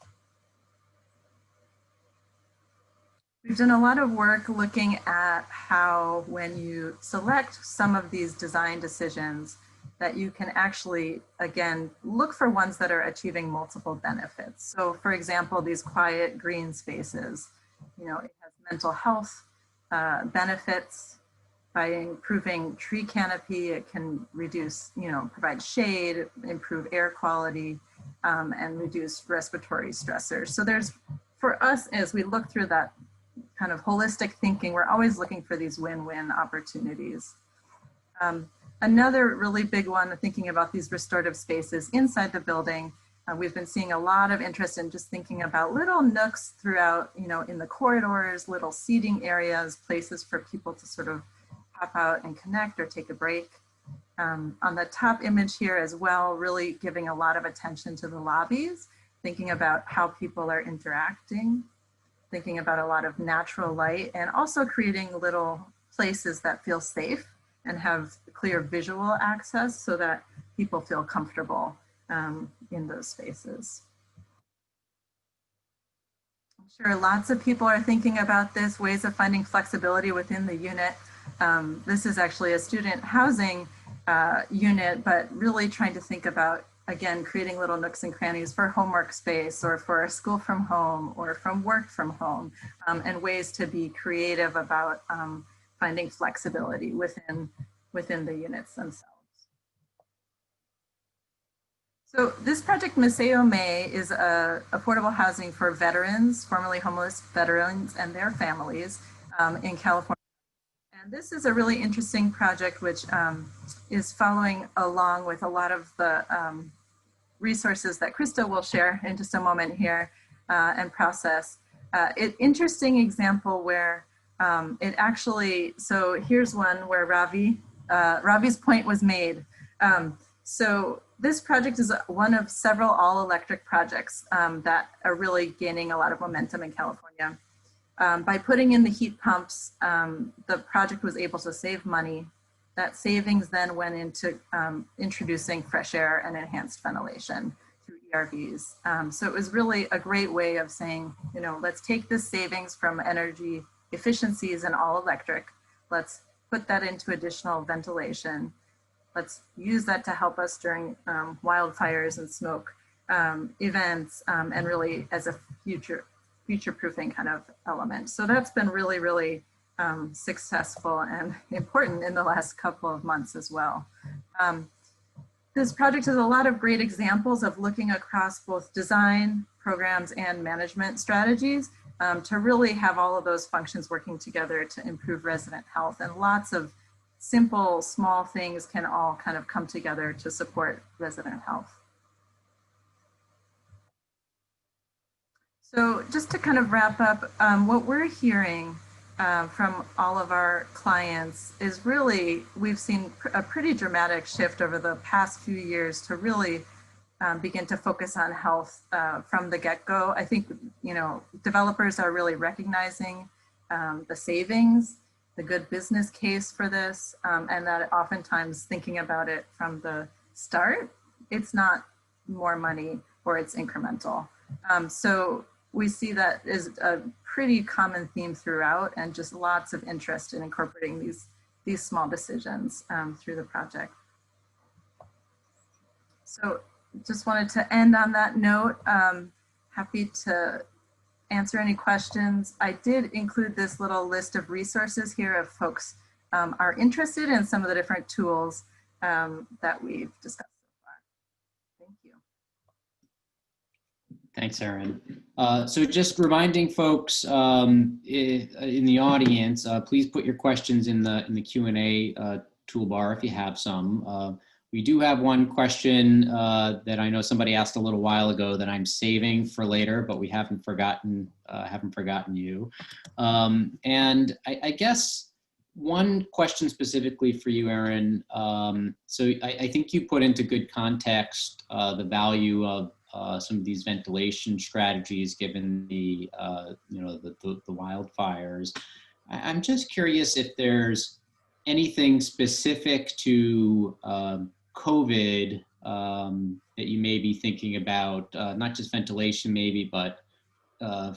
We've done a lot of work looking at how, when you select some of these design decisions, that you can actually, again, look for ones that are achieving multiple benefits. So for example, these quiet green spaces, it has mental health benefits. By improving tree canopy, it can reduce, provide shade, improve air quality, and reduce respiratory stressors. So there's, for us, as we look through that kind of holistic thinking, we're always looking for these win-win opportunities. Another really big one, thinking about these restorative spaces inside the building, we've been seeing a lot of interest in just thinking about little nooks throughout, in the corridors, little seating areas, places for people to sort of pop out and connect or take a break. On the top image here as well, really giving a lot of attention to the lobbies, thinking about how people are interacting, thinking about a lot of natural light, and also creating little places that feel safe and have clear visual access so that people feel comfortable in those spaces. I'm sure lots of people are thinking about this, ways of finding flexibility within the unit. This is actually a student housing unit, but really trying to think about, again, creating little nooks and crannies for homework space or for school from home or from work from home, and ways to be creative about finding flexibility within the units themselves. So this project, Museo May, is affordable housing for veterans, formerly homeless veterans and their families in California. And this is a really interesting project which is following along with a lot of the resources that Krista will share in just a moment here and process. Interesting example where it actually, so here's one where Ravi's point was made. So this project is one of several all-electric projects that are really gaining a lot of momentum in California. By putting in the heat pumps, the project was able to save money. That savings then went into introducing fresh air and enhanced ventilation through ERVs. So it was really a great way of saying, you know, let's take this savings from energy efficiencies and all electric. Let's put that into additional ventilation. Let's use that to help us during wildfires and smoke events, and really as a future-proofing kind of element. So that's been really, really successful and important in the last couple of months as well. This project has a lot of great examples of looking across both design, programs, and management strategies to really have all of those functions working together to improve resident health. And lots of simple, small things can all kind of come together to support resident health. So just to kind of wrap up, what we're hearing from all of our clients is really, we've seen a pretty dramatic shift over the past few years to really begin to focus on health from the get-go. I think, you know, developers are really recognizing the savings, the good business case for this, and that oftentimes thinking about it from the start, it's not more money or it's incremental. So we see that is a pretty common theme throughout, and just lots of interest in incorporating these small decisions through the project. So just wanted to end on that note. Happy to answer any questions. I did include this little list of resources here if folks are interested in some of the different tools that we've discussed so far. Thank you. Thanks, Erin. So just reminding folks in the audience, please put your questions in the Q&A toolbar if you have some. We do have one question that I know somebody asked a little while ago that I'm saving for later, but we haven't forgotten you. And I guess one question specifically for you, Erin. So I think you put into good context the value of some of these ventilation strategies given the you know, the wildfires. I'm just curious if there's anything specific to COVID that you may be thinking about, not just ventilation maybe, but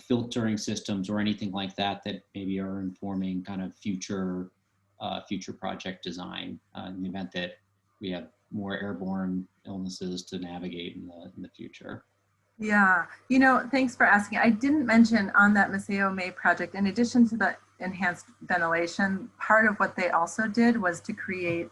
filtering systems or anything like that that maybe are informing kind of future project design in the event that we have more airborne illnesses to navigate in the future. Yeah, you know, thanks for asking. I didn't mention on that Maceo May project, in addition to the enhanced ventilation, part of what they also did was to create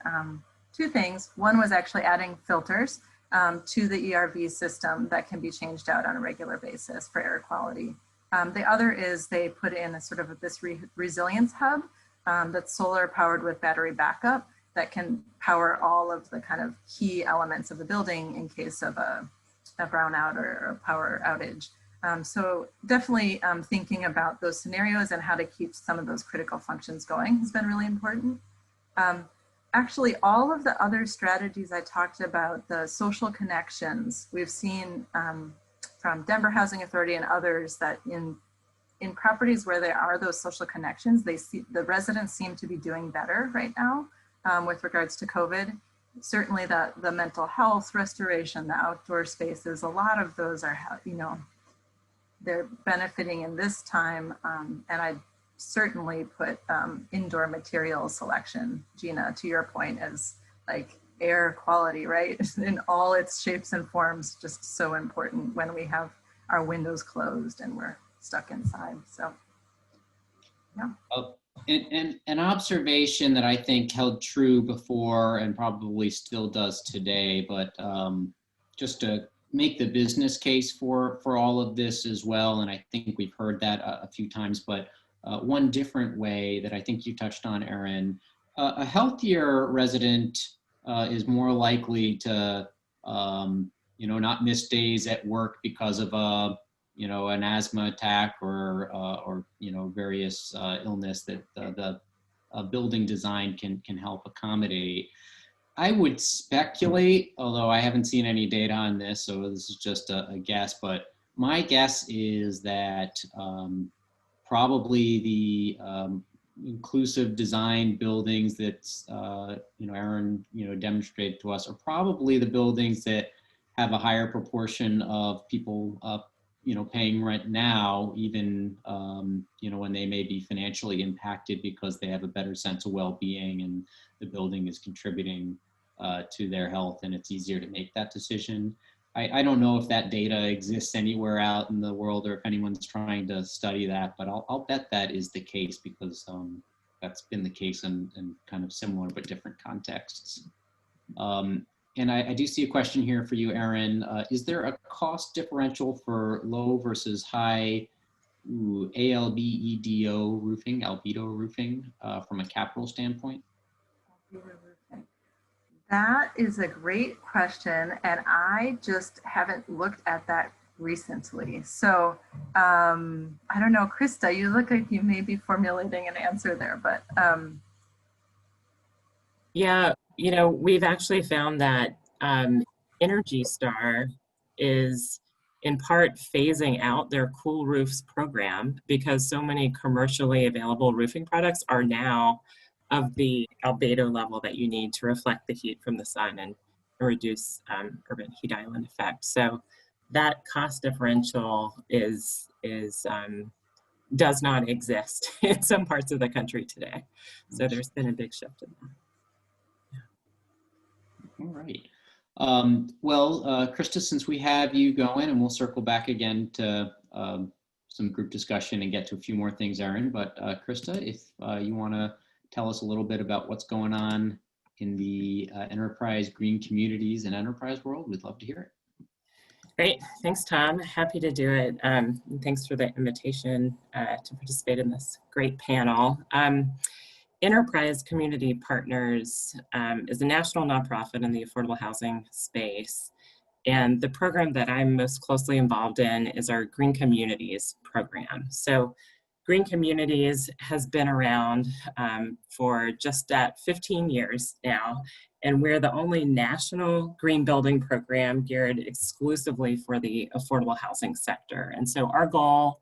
two things. One was actually adding filters to the ERV system that can be changed out on a regular basis for air quality. The other is they put in a sort of this resilience hub that's solar powered with battery backup that can power all of the kind of key elements of the building in case of a brownout or a power outage. So definitely thinking about those scenarios and how to keep some of those critical functions going has been really important. Actually, all of the other strategies I talked about, the social connections, we've seen from Denver Housing Authority and others that in properties where there are those social connections, the residents seem to be doing better right now with regards to COVID. Certainly the mental health restoration, the outdoor spaces, a lot of those are, you know, they're benefiting in this time. And I certainly put indoor material selection, Gina, to your point, as like air quality, right? In all its shapes and forms, just so important when we have our windows closed and we're stuck inside. So, yeah. And an observation that I think held true before and probably still does today, but just to make the business case for all of this as well, and I think we've heard that a few times, but one different way that I think you touched on, Erin, a healthier resident is more likely to, you know, not miss days at work because of you know, an asthma attack or you know, various illness that the building design can help accommodate. I would speculate, although I haven't seen any data on this, so this is just a guess, but my guess is that probably the inclusive design buildings that you know, Erin, you know, demonstrated to us are probably the buildings that have a higher proportion of people, paying rent now, even, when they may be financially impacted because they have a better sense of well-being and the building is contributing to their health, and it's easier to make that decision. I don't know if that data exists anywhere out in the world or if anyone's trying to study that, but I'll bet that is the case because that's been the case in kind of similar but different contexts. And I do see a question here for you, Erin. Is there a cost differential for low versus high albedo roofing from a capital standpoint? That is a great question, and I just haven't looked at that recently. So I don't know, Krista, you look like you may be formulating an answer there, but yeah, we've actually found that NH&RA is in part phasing out their Cool Roofs program because so many commercially available roofing products are now of the albedo level that you need to reflect the heat from the sun and reduce urban heat island effect. So that cost differential does not exist in some parts of the country today. So there's been a big shift in that. All right. Krista, since we have you going, and we'll circle back again to some group discussion and get to a few more things, Erin, but Krista, if you want to tell us a little bit about what's going on in the enterprise green communities and enterprise world, we'd love to hear it. Great, thanks Tom, happy to do it. And thanks for the invitation to participate in this great panel. Enterprise Community Partners is a national nonprofit in the affordable housing space. And the program that I'm most closely involved in is our Green Communities program. So Green Communities has been around for just at 15 years now, and we're the only national green building program geared exclusively for the affordable housing sector. And so our goal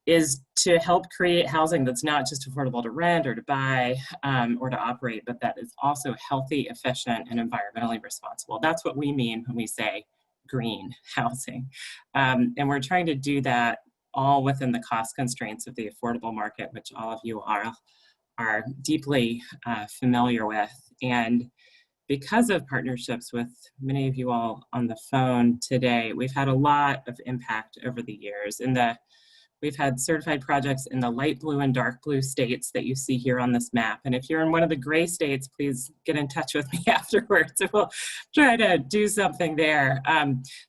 is to help create housing that's not just affordable to rent or to buy or to operate, but that is also healthy, efficient, and environmentally responsible. That's what we mean when we say green housing. And we're trying to do that all within the cost constraints of the affordable market, which all of you are deeply familiar with. And because of partnerships with many of you all on the phone today, we've had a lot of impact over the years. We've had certified projects in the light blue and dark blue states that you see here on this map. And if you're in one of the gray states, please get in touch with me afterwards. We'll try to do something there.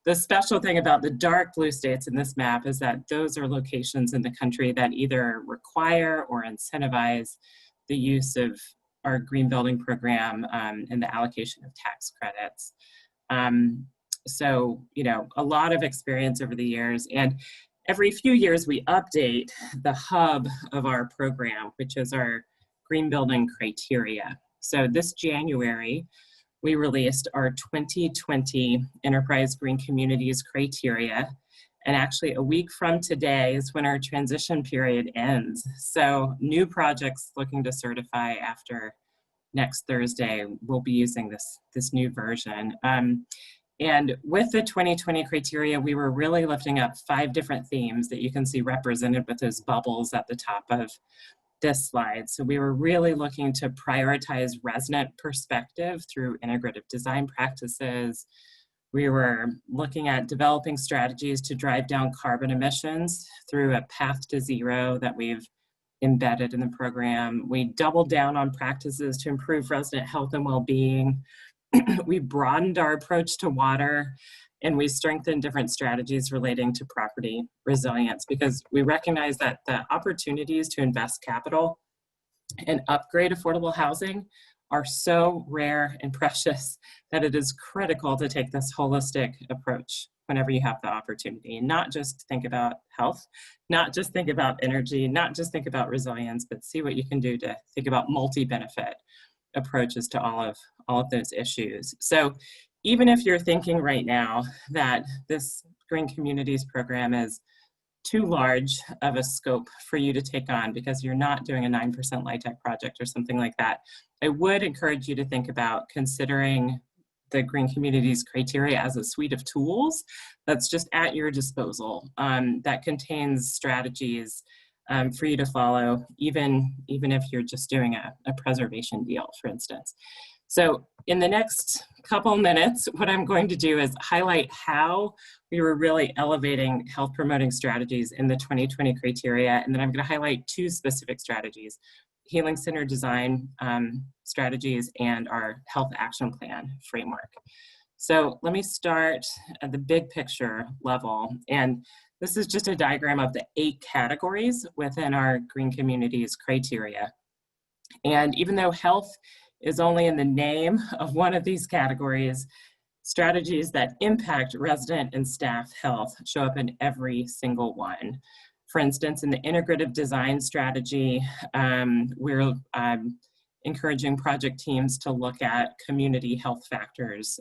The special thing about the dark blue states in this map is that those are locations in the country that either require or incentivize the use of our green building program and the allocation of tax credits. So, a lot of experience over the years. And every few years, we update the hub of our program, which is our green building criteria. So this January, we released our 2020 Enterprise Green Communities criteria. And actually a week from today is when our transition period ends. So new projects looking to certify after next Thursday will be using this new version. And with the 2020 criteria, we were really lifting up 5 different themes that you can see represented with those bubbles at the top of this slide. So we were really looking to prioritize resident perspective through integrative design practices. We were looking at developing strategies to drive down carbon emissions through a path to zero that we've embedded in the program. We doubled down on practices to improve resident health and well-being. We broadened our approach to water, and we strengthened different strategies relating to property resilience because we recognize that the opportunities to invest capital and upgrade affordable housing are so rare and precious that it is critical to take this holistic approach whenever you have the opportunity, and not just think about health, not just think about energy, not just think about resilience, but see what you can do to think about multi-benefit approaches to all of those issues. So even if you're thinking right now that this Green Communities program is too large of a scope for you to take on because you're not doing a 9% LIHTC project or something like that, I would encourage you to think about considering the Green Communities criteria as a suite of tools that's just at your disposal, that contains strategies for you to follow, even if you're just doing a preservation deal, for instance. So in the next couple minutes, what I'm going to do is highlight how we were really elevating health promoting strategies in the 2020 criteria, and then I'm going to highlight two specific strategies: healing center design strategies and our health action plan framework. So let me start at the big picture level. And this is just a diagram of the 8 categories within our Green Communities criteria. And even though health is only in the name of one of these categories, strategies that impact resident and staff health show up in every single one. For instance, in the integrative design strategy, we're encouraging project teams to look at community health factors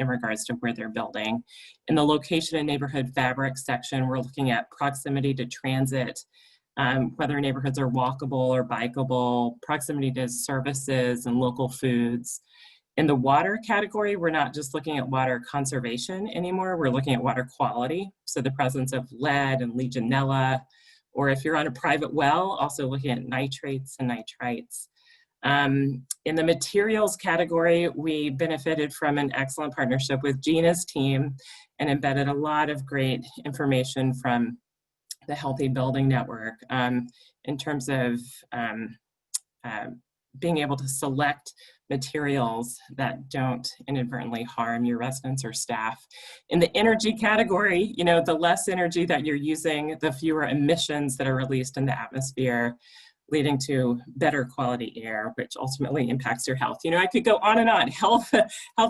in regards to where they're building. In the location and neighborhood fabric section, we're looking at proximity to transit, whether neighborhoods are walkable or bikeable, proximity to services and local foods. In the water category, we're not just looking at water conservation anymore, we're looking at water quality. So the presence of lead and Legionella, or if you're on a private well, also looking at nitrates and nitrites. In the materials category, we benefited from an excellent partnership with Gina's team and embedded a lot of great information from the Healthy Building Network in terms of being able to select materials that don't inadvertently harm your residents or staff. In the energy category, you know, the less energy that you're using, the fewer emissions that are released in the atmosphere, leading to better quality air, which ultimately impacts your health. You know, I could go on and on. Health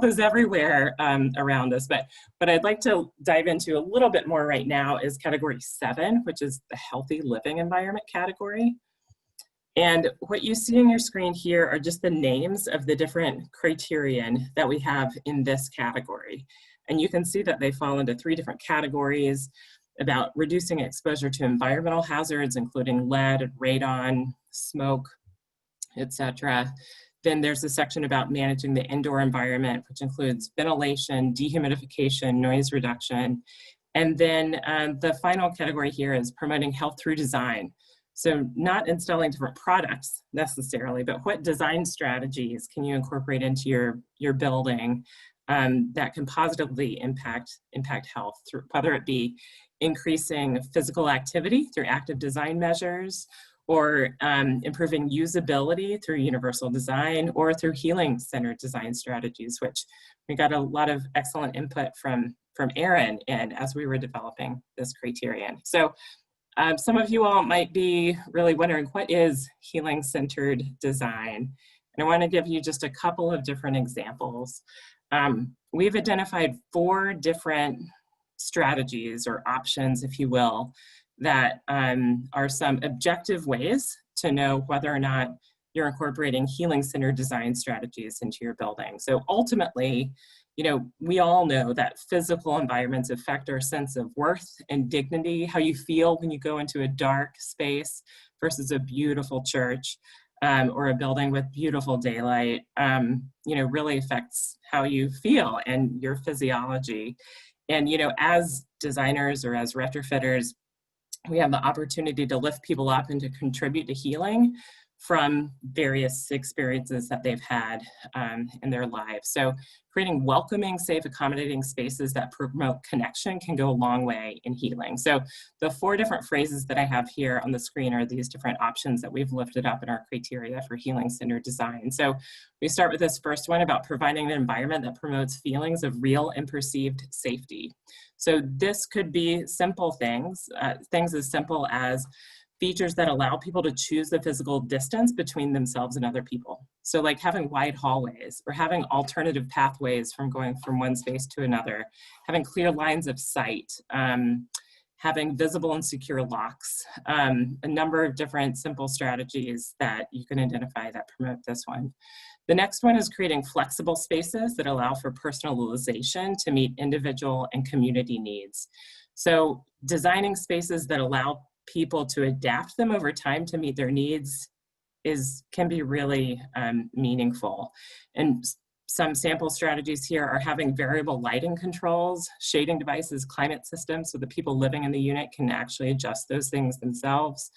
is everywhere around us, but I'd like to dive into a little bit more right now is category 7, which is the healthy living environment category. And what you see on your screen here are just the names of the different criterion that we have in this category. And you can see that they fall into 3 different categories: about reducing exposure to environmental hazards, including lead, radon, smoke, etc. Then there's a section about managing the indoor environment, which includes ventilation, dehumidification, noise reduction. And then the final category here is promoting health through design. So not installing different products necessarily, but what design strategies can you incorporate into your building that can positively impact health, through, whether it be increasing physical activity through active design measures, or improving usability through universal design, or through healing center design strategies, which we got a lot of excellent input from Erin in as we were developing this criterion. So some of you all might be really wondering, what is healing centered design? And I want to give you just a couple of different examples. We've identified 4 different strategies or options, if you will, that are some objective ways to know whether or not you're incorporating healing center design strategies into your building. So ultimately, you know, we all know that physical environments affect our sense of worth and dignity, how you feel when you go into a dark space versus a beautiful church or a building with beautiful daylight, you know, really affects how you feel and your physiology. And, you know, as designers or as retrofitters, we have the opportunity to lift people up and to contribute to healing from various experiences that they've had in their lives. So creating welcoming, safe, accommodating spaces that promote connection can go a long way in healing. So the 4 different phrases that I have here on the screen are these different options that we've lifted up in our criteria for healing center design. So we start with this first one about providing an environment that promotes feelings of real and perceived safety. So this could be simple things, things as simple as features that allow people to choose the physical distance between themselves and other people. So like having wide hallways or having alternative pathways from going from one space to another, having clear lines of sight, having visible and secure locks, a number of different simple strategies that you can identify that promote this one. The next one is creating flexible spaces that allow for personalization to meet individual and community needs. So designing spaces that allow people to adapt them over time to meet their needs can be really meaningful. And Some sample strategies here are having variable lighting controls, shading devices, climate systems, so the people living in the unit can actually adjust those things themselves.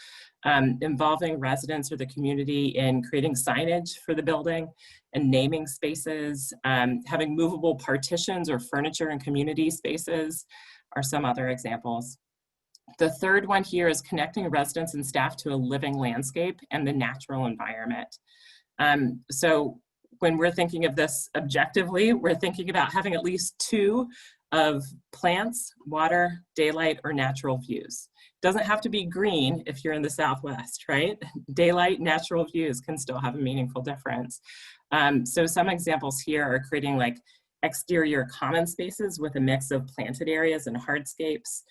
Involving residents or the community in creating signage for the building and naming spaces, having movable partitions or furniture in community spaces are some other examples. The third one here is connecting residents and staff to a living landscape and the natural environment. So when we're thinking of this objectively, we're thinking about having at least 2 of plants, water, daylight, or natural views. Doesn't have to be green if you're in the Southwest, right? Daylight, natural views can still have a meaningful difference. So some examples here are creating like exterior common spaces with a mix of planted areas and hardscapes,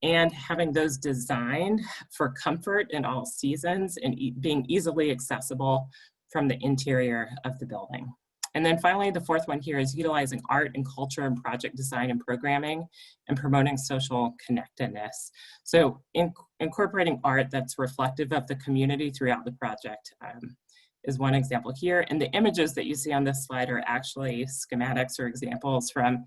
and having those designed for comfort in all seasons and being easily accessible from the interior of the building. And then finally, the fourth one here is utilizing art and culture and project design and programming and promoting social connectedness. So incorporating art that's reflective of the community throughout the project is one example here. And the images that you see on this slide are actually schematics or examples from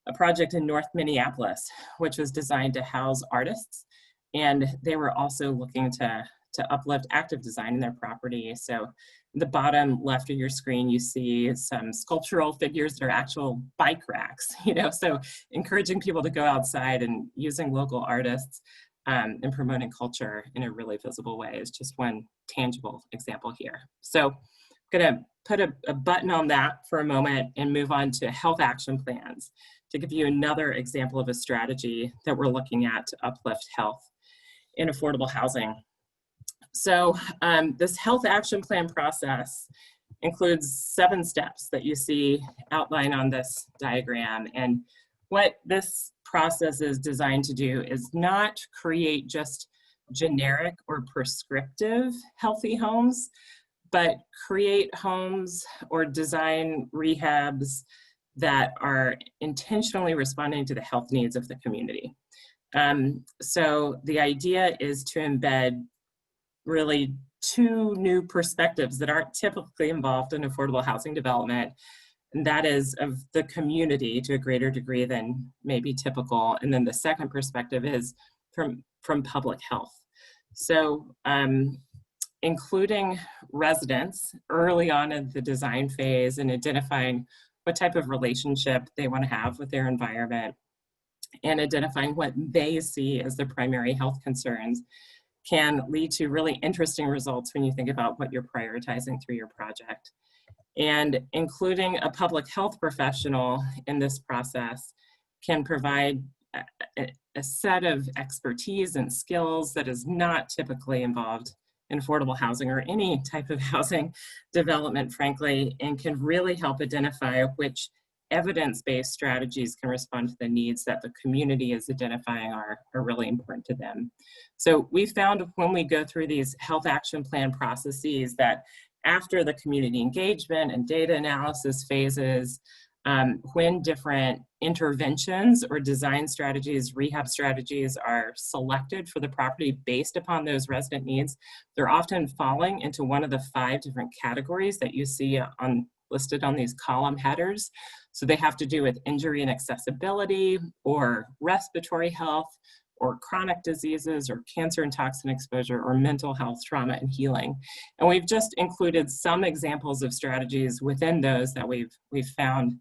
a project in North Minneapolis, which was designed to house artists. And they were also looking to uplift active design in their property. So the bottom left of your screen, you see some sculptural figures that are actual bike racks, so encouraging people to go outside and using local artists and promoting culture in a really visible way is just one tangible example here. So I'm gonna put a button on that for a moment and move on to health action plans to give you another example of a strategy that we're looking at to uplift health in affordable housing. So this health action plan process includes 7 steps that you see outlined on this diagram. And what this process is designed to do is not create just generic or prescriptive healthy homes, but create homes or design rehabs that are intentionally responding to the health needs of the community. So the idea is to embed really 2 new perspectives that aren't typically involved in affordable housing development. And that is of the community to a greater degree than maybe typical. And then the second perspective is from public health. So including residents early on in the design phase and identifying what type of relationship they want to have with their environment and identifying what they see as their primary health concerns can lead to really interesting results when you think about what you're prioritizing through your project. And including a public health professional in this process can provide a set of expertise and skills that is not typically involved in affordable housing or any type of housing development, frankly, and can really help identify which evidence-based strategies can respond to the needs that the community is identifying are really important to them. So we found when we go through these health action plan processes that after the community engagement and data analysis phases, when different interventions or design strategies, rehab strategies are selected for the property based upon those resident needs, they're often falling into one of the 5 different categories that you see listed on these column headers. So they have to do with injury and accessibility, or respiratory health, or chronic diseases, or cancer and toxin exposure, or mental health, trauma, and healing. And we've just included some examples of strategies within those that we've found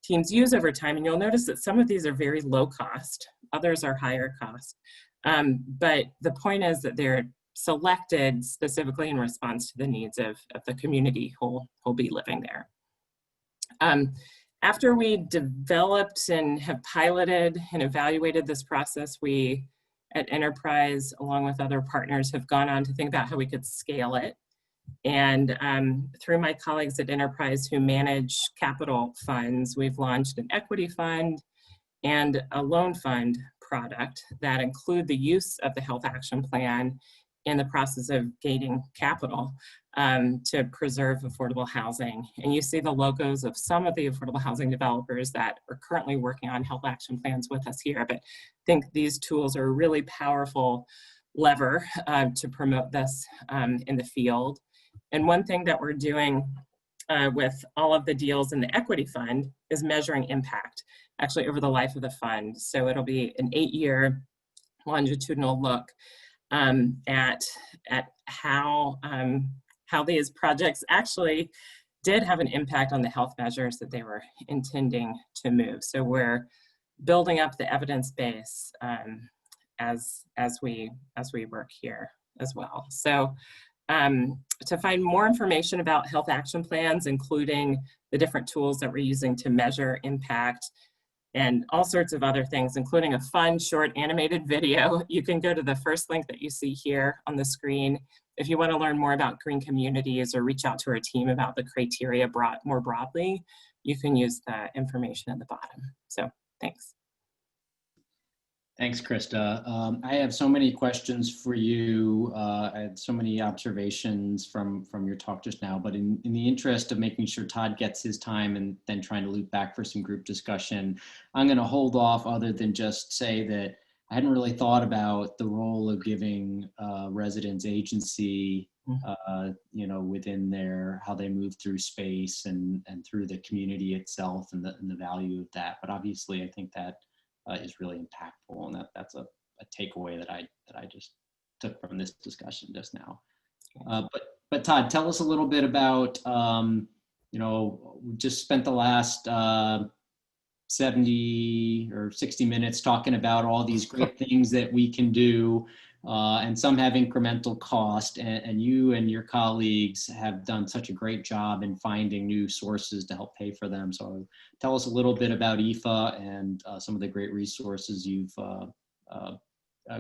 teams use over time. And you'll notice that some of these are very low cost, others are higher cost. But the point is that they're selected specifically in response to the needs of the community who'll be living there. After we developed and have piloted and evaluated this process, we at Enterprise, along with other partners, have gone on to think about how we could scale it. And through my colleagues at Enterprise who manage capital funds, we've launched an equity fund and a loan fund product that include the use of the health action plan in the process of gaining capital to preserve affordable housing. And you see the logos of some of the affordable housing developers that are currently working on health action plans with us here, but I think these tools are a really powerful lever to promote this in the field. And one thing that we're doing with all of the deals in the equity fund is measuring impact actually over the life of the fund. So it'll be an 8-year longitudinal look at how these projects actually did have an impact on the health measures that they were intending to move. So we're building up the evidence base as we work here as well. So to find more information about health action plans, including the different tools that we're using to measure impact and all sorts of other things, including a fun short animated video, you can go to the first link that you see here on the screen. If you want to learn more about green communities or reach out to our team about the criteria more broadly, you can use the information at the bottom. So thanks. Thanks, Krista. I have so many questions for you. I had so many observations from your talk just now, but in the interest of making sure Todd gets his time and then trying to loop back for some group discussion, I'm going to hold off other than just say that I hadn't really thought about the role of giving residents agency, within how they move through space and through the community itself and the value of that. But obviously, I think that is really impactful, and that's a takeaway that I just took from this discussion just now. But Todd, tell us a little bit about we just spent the last 70 or 60 minutes talking about all these great things that we can do, and some have incremental cost, and you and your colleagues have done such a great job in finding new sources to help pay for them. So tell us a little bit about IFA and some of the great resources you've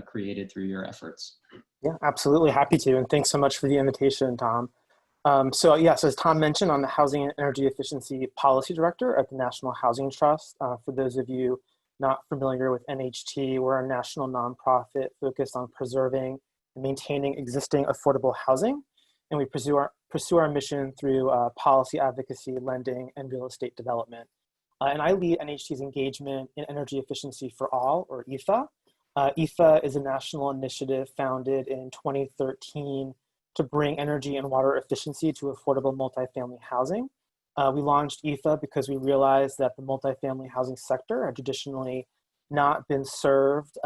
created through your efforts. Yeah, absolutely. Happy to. And thanks so much for the invitation, Tom. So as Tom mentioned, I'm the Housing and Energy Efficiency Policy Director at the National Housing Trust. For those of you not familiar with NH&RA, we're a national nonprofit focused on preserving and maintaining existing affordable housing. And we pursue our mission through policy advocacy, lending, and real estate development. And I lead NH&RA's engagement in energy efficiency for all, or IFA. IFA is a national initiative founded in 2013 to bring energy and water efficiency to affordable multifamily housing. We launched IFA because we realized that the multifamily housing sector had traditionally not been served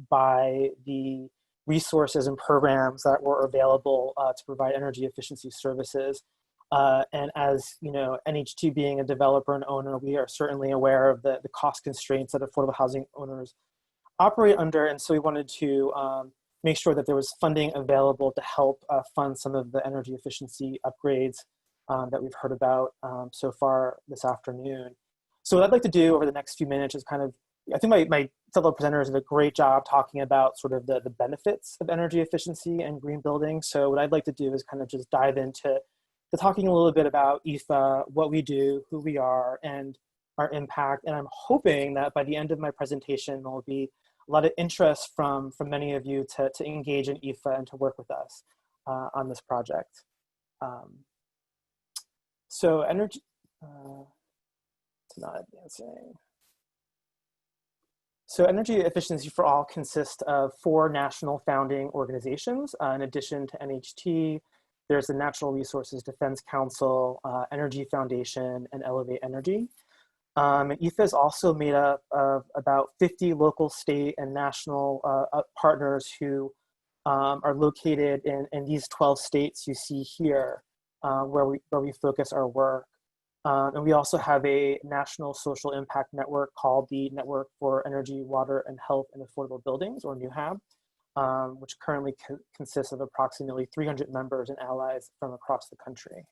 by the resources and programs that were available to provide energy efficiency services. And as you know, NH&RA being a developer and owner, we are certainly aware of the cost constraints that affordable housing owners operate under. And so we wanted to make sure that there was funding available to help fund some of the energy efficiency upgrades that we've heard about so far this afternoon. So what I'd like to do over the next few minutes is I think my fellow presenters did a great job talking about sort of the benefits of energy efficiency and green building. So what I'd like to do is kind of just dive into talking a little bit about IFA, what we do, who we are, and our impact. And I'm hoping that by the end of my presentation, there'll be a lot of interest from many of you to engage in IFA and to work with us on this project. So energy, it's not advancing. So Energy Efficiency for All consists of 4 national founding organizations. In addition to NH&RA, there's the Natural Resources Defense Council, Energy Foundation, and Elevate Energy. And IFA is also made up of about 50 local, state, and national partners who are located in these 12 states you see here, where we focus our work. And we also have a national social impact network called the Network for Energy, Water, and Health in Affordable Buildings, or NEWHAB, which currently consists of approximately 300 members and allies from across the country.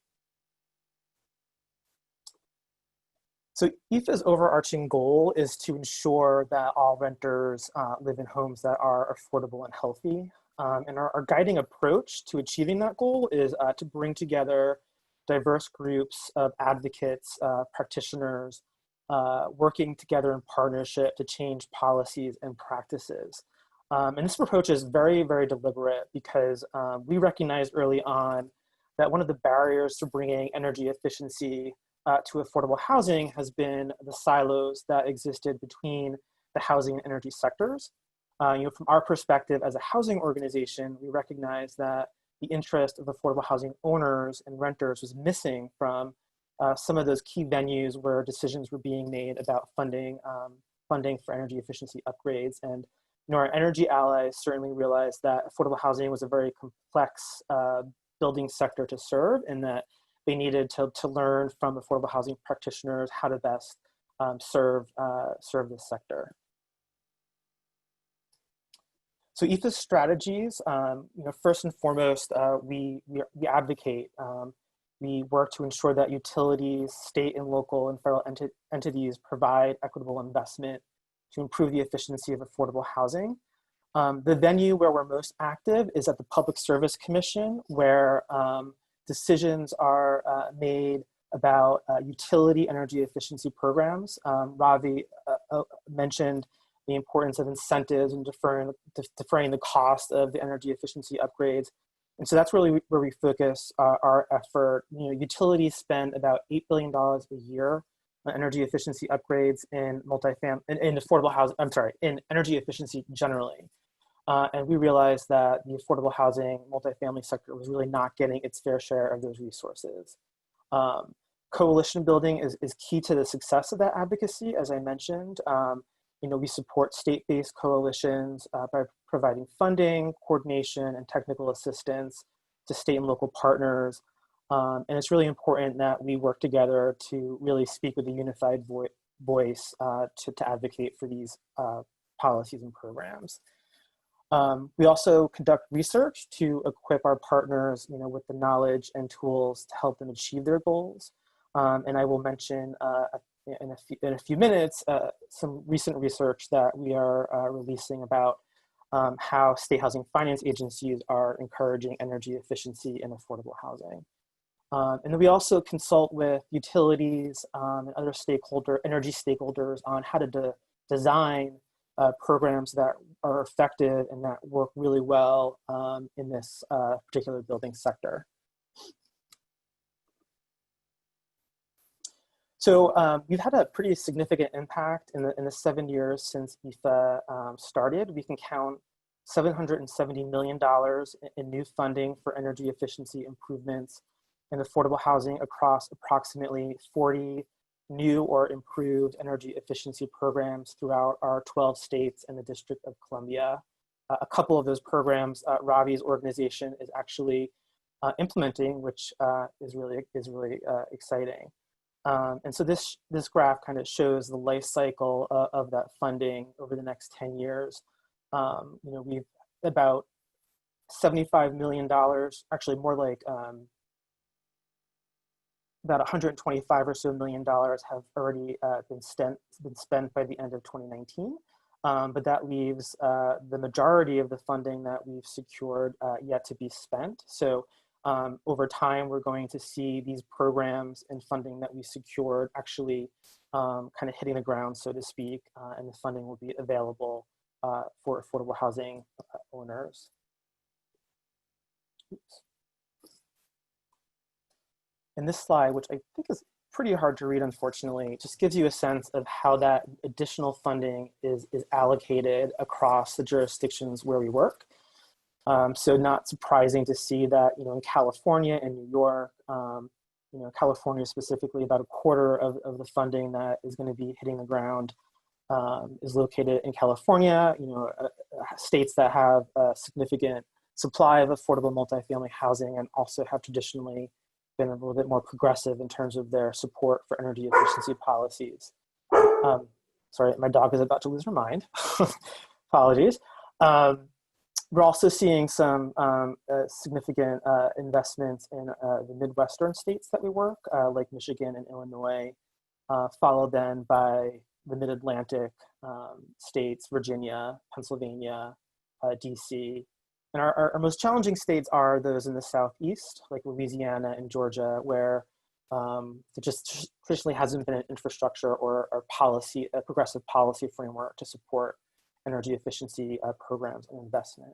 So IFA's overarching goal is to ensure that all renters live in homes that are affordable and healthy. And our guiding approach to achieving that goal is to bring together diverse groups of advocates, practitioners, working together in partnership to change policies and practices. And this approach is very, very deliberate because we recognized early on that one of the barriers to bringing energy efficiency to affordable housing has been the silos that existed between the housing and energy sectors. From our perspective as a housing organization, we recognize that the interest of affordable housing owners and renters was missing from some of those key venues where decisions were being made about funding for energy efficiency upgrades. And our energy allies certainly realized that affordable housing was a very complex building sector to serve, and that they needed to learn from affordable housing practitioners how to best serve this sector. So EFA's strategies, first and foremost, we advocate. We work to ensure that utilities, state and local and federal entities provide equitable investment to improve the efficiency of affordable housing. The venue where we're most active is at the Public Service Commission, where decisions are made about utility energy efficiency programs. Ravi mentioned the importance of incentives and deferring the cost of the energy efficiency upgrades. And so that's really where we focus our effort. Utilities spend about $8 billion a year on energy efficiency upgrades in in affordable housing, in energy efficiency generally. And we realized that the affordable housing multifamily sector was really not getting its fair share of those resources. Coalition building is key to the success of that advocacy, as I mentioned. We support state-based coalitions by providing funding, coordination, and technical assistance to state and local partners. And it's really important that we work together to really speak with a unified voice to advocate for these policies and programs. We also conduct research to equip our partners, with the knowledge and tools to help them achieve their goals. And I will mention in a few minutes some recent research that we are releasing about how state housing finance agencies are encouraging energy efficiency in affordable housing. And then we also consult with utilities and other energy stakeholders on how to design programs that are effective and that work really well in this particular building sector. So we've had a pretty significant impact in the 7 years since EFA started. We can count $770 million in new funding for energy efficiency improvements in affordable housing across approximately 40 new or improved energy efficiency programs throughout our 12 states and the District of Columbia. A couple of those programs Ravi's organization is actually implementing, which is really exciting. And so this graph kind of shows the life cycle of that funding over the next 10 years. We've about $75 million, actually more like about 125 or so million dollars have already been spent by the end of 2019. But that leaves the majority of the funding that we've secured yet to be spent. So over time, we're going to see these programs and funding that we secured actually kind of hitting the ground, so to speak, and the funding will be available for affordable housing owners. Oops. And this slide, which I think is pretty hard to read, unfortunately, just gives you a sense of how that additional funding is allocated across the jurisdictions where we work. So not surprising to see that, in California and New York, California specifically, about a quarter of the funding that is going to be hitting the ground is located in California. States that have a significant supply of affordable multifamily housing and also have traditionally been a little bit more progressive in terms of their support for energy efficiency policies. Sorry, my dog is about to lose her mind. Apologies. We're also seeing some significant investments in the Midwestern states that we work, like Michigan and Illinois, followed then by the Mid-Atlantic states, Virginia, Pennsylvania, DC. And our most challenging states are those in the Southeast, like Louisiana and Georgia, where there just traditionally hasn't been an infrastructure or a progressive policy framework to support energy efficiency programs and investment.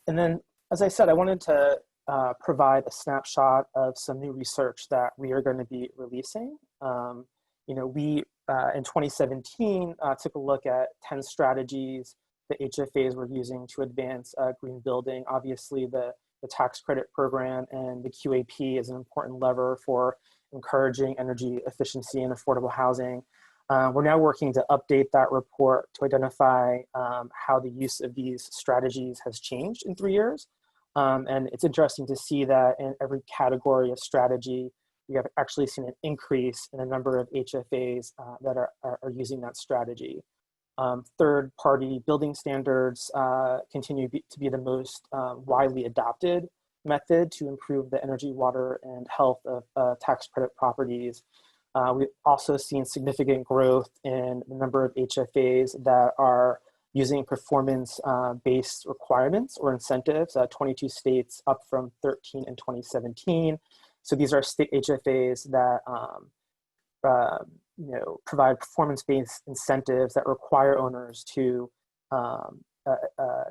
And then, as I said, I wanted to provide a snapshot of some new research that we are going to be releasing. We, in 2017, took a look at 10 strategies the HFAs were using to advance green building. Obviously, the the tax credit program and the QAP is an important lever for encouraging energy efficiency and affordable housing. We're now working to update that report to identify how the use of these strategies has changed in 3 years. And it's interesting to see that in every category of strategy, we have actually seen an increase in the number of HFAs that are using that strategy. Third-party building standards continue to be the most widely adopted method to improve the energy, water, and health of tax credit properties. We've also seen significant growth in the number of HFAs that are using performance-based requirements or incentives, 22 states up from 13 in 2017. So these are state HFAs that provide performance-based incentives that require owners to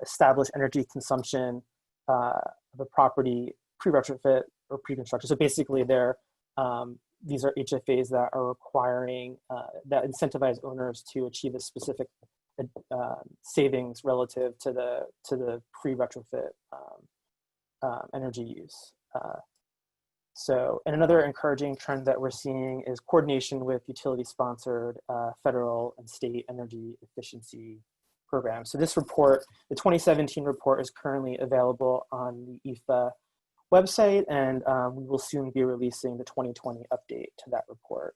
establish energy consumption of a property pre-retrofit or pre-construction. So basically, these are HFAs that are requiring that incentivize owners to achieve a specific savings relative to the pre-retrofit energy use. And another encouraging trend that we're seeing is coordination with utility-sponsored federal and state energy efficiency programs. So this report, the 2017 report, is currently available on the IFA website, and we will soon be releasing the 2020 update to that report.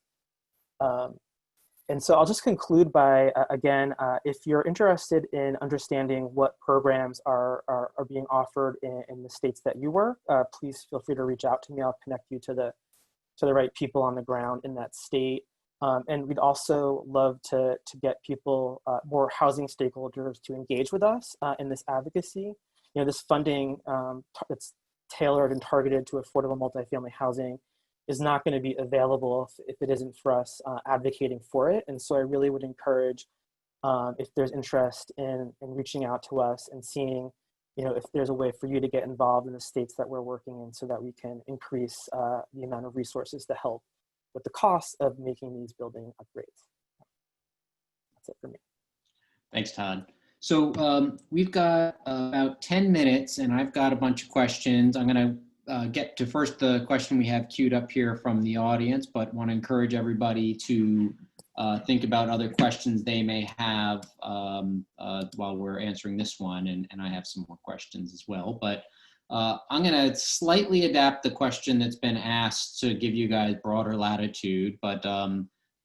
And so I'll just conclude by, again, if you're interested in understanding what programs are being offered in the states that you work, please feel free to reach out to me. I'll connect you to the right people on the ground in that state. And we'd also love to get people, more housing stakeholders, to engage with us in this advocacy. This funding that's tailored and targeted to affordable multifamily housing is not going to be available if it isn't for us advocating for it. And so I really would encourage, if there's interest in reaching out to us and seeing, if there's a way for you to get involved in the states that we're working in, so that we can increase the amount of resources to help with the cost of making these building upgrades. That's it for me. Thanks, Todd. So we've got about 10 minutes, and I've got a bunch of questions. I'm going to get to first the question we have queued up here from the audience, but want to encourage everybody to think about other questions they may have while we're answering this one, and I have some more questions as well. But I'm going to slightly adapt the question that's been asked to give you guys broader latitude, but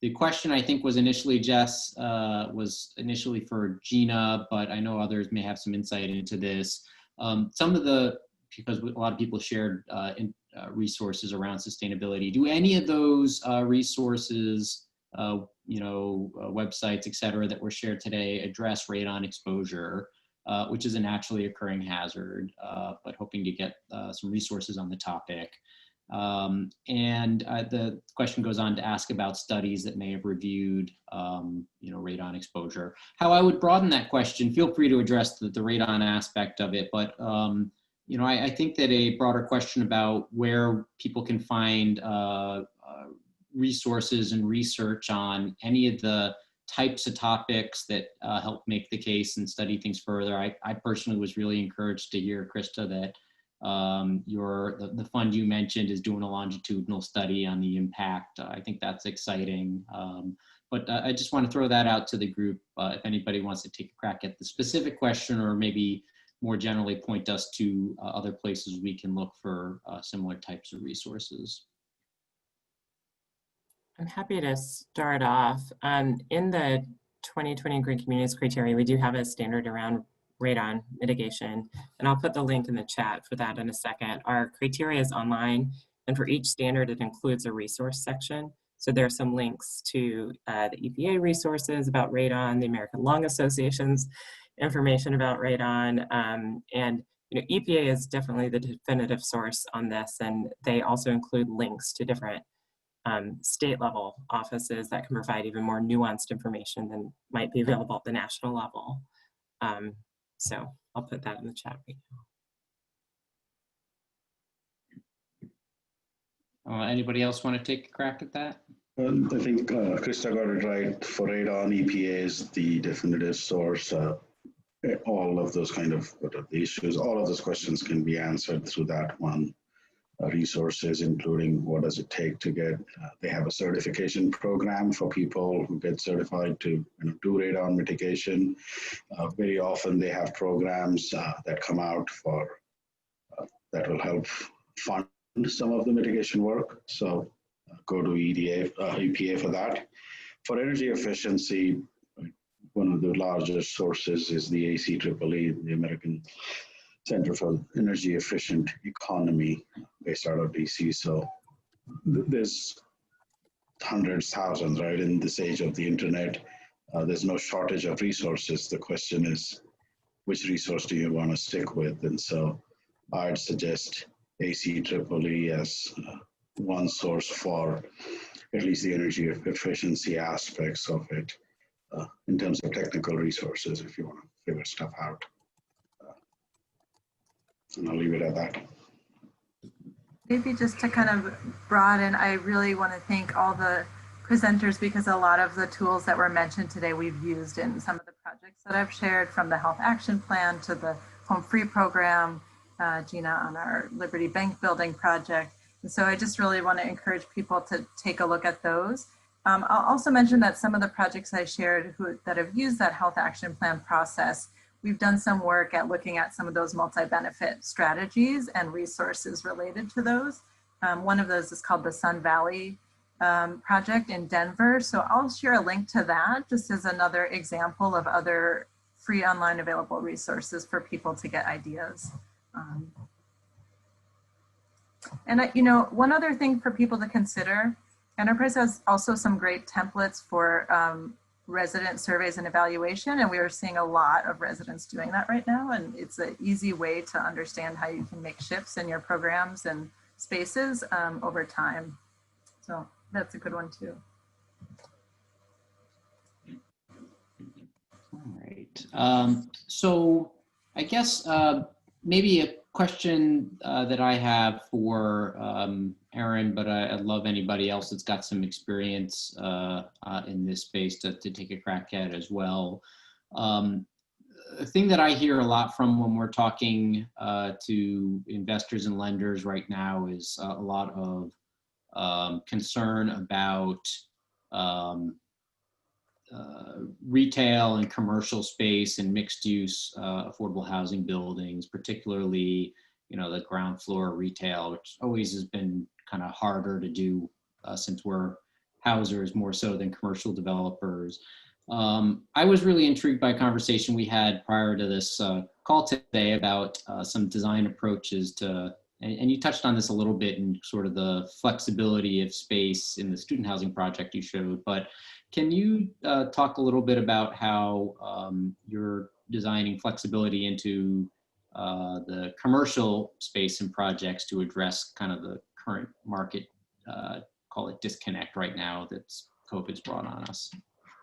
the question, I think, was initially, Jess, was initially for Gina, but I know others may have some insight into this. Because a lot of people shared resources around sustainability. Do any of those resources, websites, et cetera, that were shared today address radon exposure, which is a naturally occurring hazard, but hoping to get some resources on the topic? The question goes on to ask about studies that may have reviewed, radon exposure. How I would broaden that question, feel free to address the radon aspect of it, but I think that a broader question about where people can find resources and research on any of the types of topics that help make the case and study things further. I personally was really encouraged to hear, Krista, that the fund you mentioned is doing a longitudinal study on the impact. I think that's exciting. But I just want to throw that out to the group if anybody wants to take a crack at the specific question, or maybe more generally point us to other places we can look for similar types of resources. I'm happy to start off. In the 2020 Green Communities criteria, we do have a standard around radon mitigation, and I'll put the link in the chat for that in a second. Our criteria is online, and for each standard, it includes a resource section. So there are some links to the EPA resources about radon, the American Lung Association's information about radon, and EPA is definitely the definitive source on this, and they also include links to different state level offices that can provide even more nuanced information than might be available at the national level. So I'll put that in the chat right now. Anybody else want to take a crack at that? I think Krista got it right. For radon, EPA is the definitive source. all of those kind of, what are the issues, all of those questions can be answered through that one. Resources, including what does it take to get, they have a certification program for people who get certified to do radon mitigation. Very often they have programs that come out for, that will help fund some of the mitigation work. So go to EPA for that. For energy efficiency, one of the largest sources is the ACEEE, the American Center for Energy Efficient Economy, based out of DC. So there's hundreds, thousands, right? In this age of the internet, there's no shortage of resources. The question is, which resource do you want to stick with? And so I'd suggest ACEEE as one source for at least the energy efficiency aspects of it, in terms of technical resources, if you want to figure stuff out. And I'll leave it at that. Maybe just to kind of broaden, I really want to thank all the presenters, because a lot of the tools that were mentioned today we've used in some of the projects that I've shared, from the Health Action Plan to the Home Free program, Gina on our Liberty Bank building project. And so I just really want to encourage people to take a look at those. I'll also mention that some of the projects I shared that have used that Health Action Plan process, we've done some work at looking at some of those multi-benefit strategies and resources related to those. One of those is called the Sun Valley project in Denver. So I'll share a link to that just as another example of other free online available resources for people to get ideas. And you know, one other thing for people to consider, Enterprise has also some great templates for resident surveys and evaluation, and we are seeing a lot of residents doing that right now, and it's an easy way to understand how you can make shifts in your programs and spaces over time. So that's a good one too. All right. So I guess maybe a question that I have for Erin, but I'd love anybody else that's got some experience in this space to take a crack at as well. A thing that I hear a lot from when we're talking to investors and lenders right now is a lot of concern about retail and commercial space and mixed use affordable housing buildings, particularly, you know, the ground floor retail, which always has been kind of harder to do since we're housers more so than commercial developers. I was really intrigued by a conversation we had prior to this call today about some design approaches to, and you touched on this a little bit in sort of the flexibility of space in the student housing project you showed, but can you talk a little bit about how you're designing flexibility into the commercial space and projects to address kind of the current market, call it disconnect right now that's COVID's brought on us?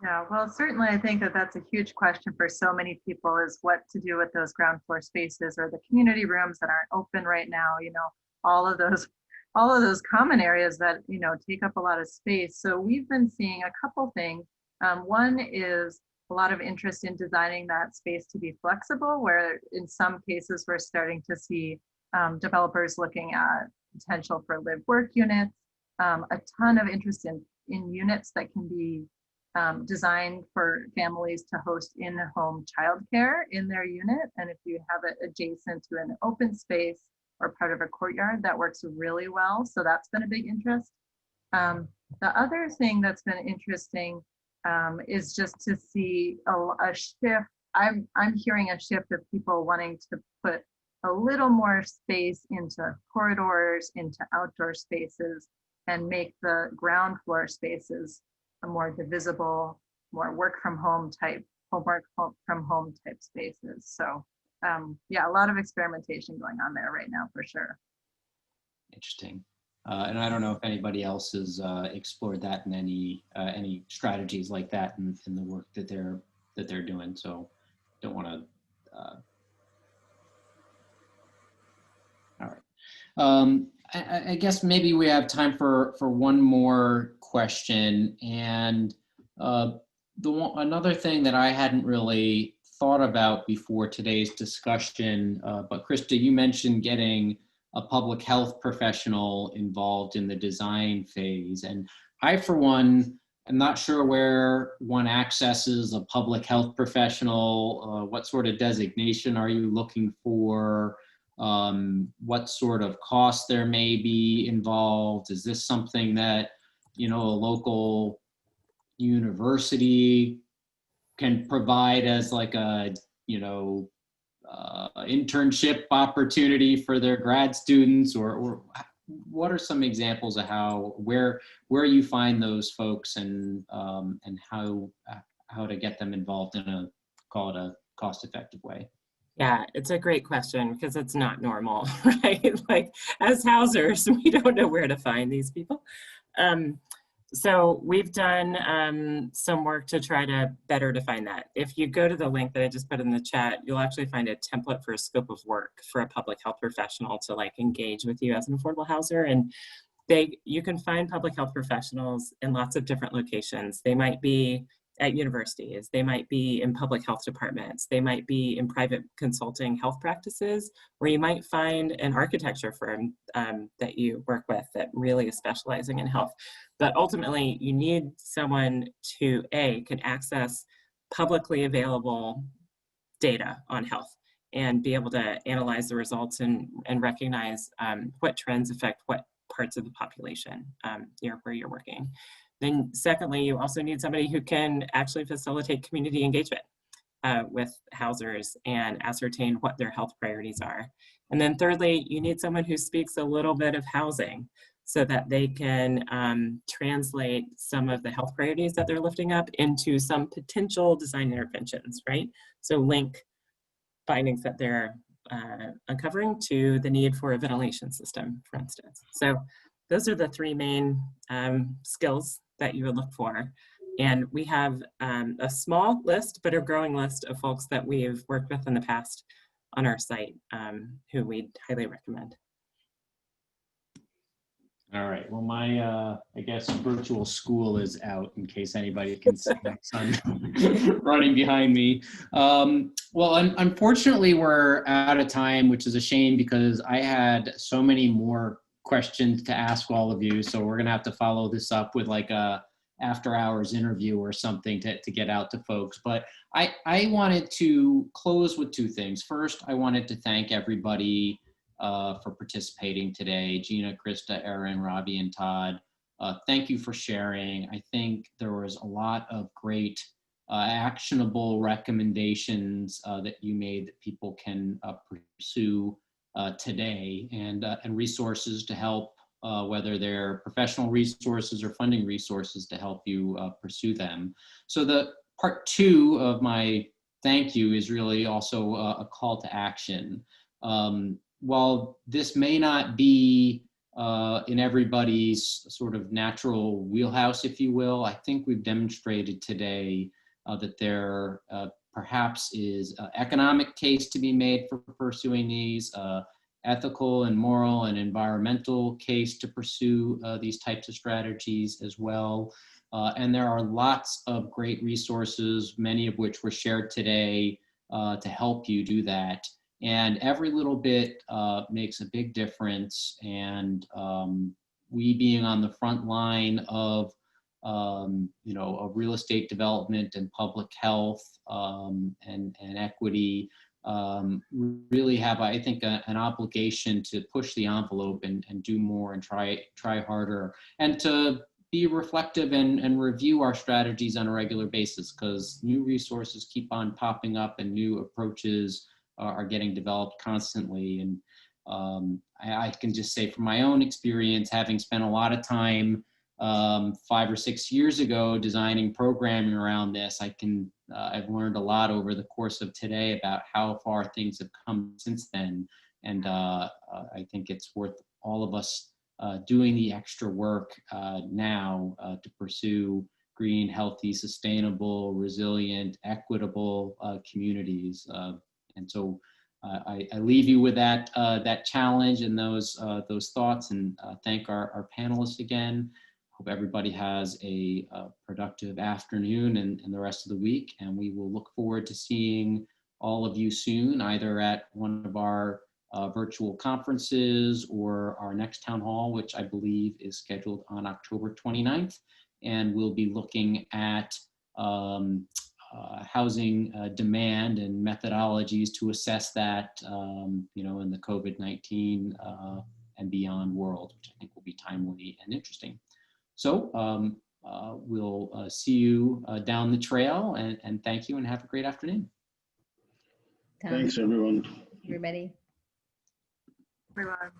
Yeah, well, certainly I think that that's a huge question for so many people, is what to do with those ground floor spaces or the community rooms that aren't open right now, you know, all of those common areas that, you know, take up a lot of space. So we've been seeing a couple things. One is a lot of interest in designing that space to be flexible, where in some cases we're starting to see developers looking at potential for live work units, a ton of interest in units that can be designed for families to host in-home childcare in their unit. And if you have it adjacent to an open space or part of a courtyard, that works really well. So that's been a big interest. The other thing that's been interesting is just to see a shift. I'm hearing a shift of people wanting to put a little more space into corridors, into outdoor spaces, and make the ground floor spaces a more divisible, more work from home type, homework from home type spaces. So yeah, a lot of experimentation going on there right now for sure. Interesting. And I don't know if anybody else has explored that in any strategies like that in the work that they're doing. So don't want to. All right. I guess maybe we have time for one more question. And another thing that I hadn't really thought about before today's discussion, but Krista, you mentioned getting a public health professional involved in the design phase. And I, for one, am not sure where one accesses a public health professional. What sort of designation are you looking for? What sort of cost there may be involved? Is this something that, a local university can provide as like a, internship opportunity for their grad students, or what are some examples of where you find those folks and how to get them involved in a cost-effective way? Yeah, it's a great question because it's not normal, right? Like as housers, we don't know where to find these people. So we've done some work to try to better define that. If you go to the link that I just put in the chat, you'll actually find a template for a scope of work for a public health professional to like engage with you as an affordable houser. And you can find public health professionals in lots of different locations. They might be at universities, they might be in public health departments, they might be in private consulting health practices, or you might find an architecture firm that you work with that really is specializing in health. But ultimately, you need someone who can access publicly available data on health and be able to analyze the results and recognize what trends affect what parts of the population where you're working. Then secondly, you also need somebody who can actually facilitate community engagement with housers and ascertain what their health priorities are. And then thirdly, you need someone who speaks a little bit of housing so that they can translate some of the health priorities that they're lifting up into some potential design interventions, right? So link findings that they're uncovering to the need for a ventilation system, for instance. So those are the three main skills that you would look for. And we have a small list, but a growing list of folks that we've worked with in the past on our site who we'd highly recommend. All right. Well, my, I guess, virtual school is out in case anybody can see my son running behind me. Well, unfortunately, we're out of time, which is a shame because I had so many more questions to ask all of you. So we're going to have to follow this up with like a after hours interview or something to get out to folks. But I wanted to close with two things. First, I wanted to thank everybody for participating today. Gina, Krista, Erin, Robbie, and Todd. Thank you for sharing. I think there was a lot of great actionable recommendations that you made that people can pursue today, and resources to help, whether they're professional resources or funding resources to help you pursue them. So the part two of my thank you is really also a call to action. While this may not be in everybody's sort of natural wheelhouse, if you will, I think we've demonstrated today that there perhaps is an economic case to be made for pursuing these, ethical and moral and environmental case to pursue these types of strategies as well. And there are lots of great resources, many of which were shared today to help you do that. And every little bit makes a big difference. And we being on the front line of of real estate development and public health and equity, really have, I think, an obligation to push the envelope and do more and try harder, and to be reflective and review our strategies on a regular basis, because new resources keep on popping up and new approaches are getting developed constantly. And I can just say from my own experience, having spent a lot of time 5 or 6 years ago designing programming around this, I've learned a lot over the course of today about how far things have come since then. And I think it's worth all of us doing the extra work now to pursue green, healthy, sustainable, resilient, equitable communities. And so I leave you with that challenge and those thoughts, and thank our panelists again. Hope everybody has a productive afternoon and the rest of the week, and we will look forward to seeing all of you soon, either at one of our virtual conferences or our next town hall, which I believe is scheduled on October 29th. And we'll be looking at housing demand and methodologies to assess that, you know, in the COVID-19 and beyond world, which I think will be timely and interesting. So we'll see you down the trail, and thank you and have a great afternoon. Thanks, everyone. Everybody. Everyone.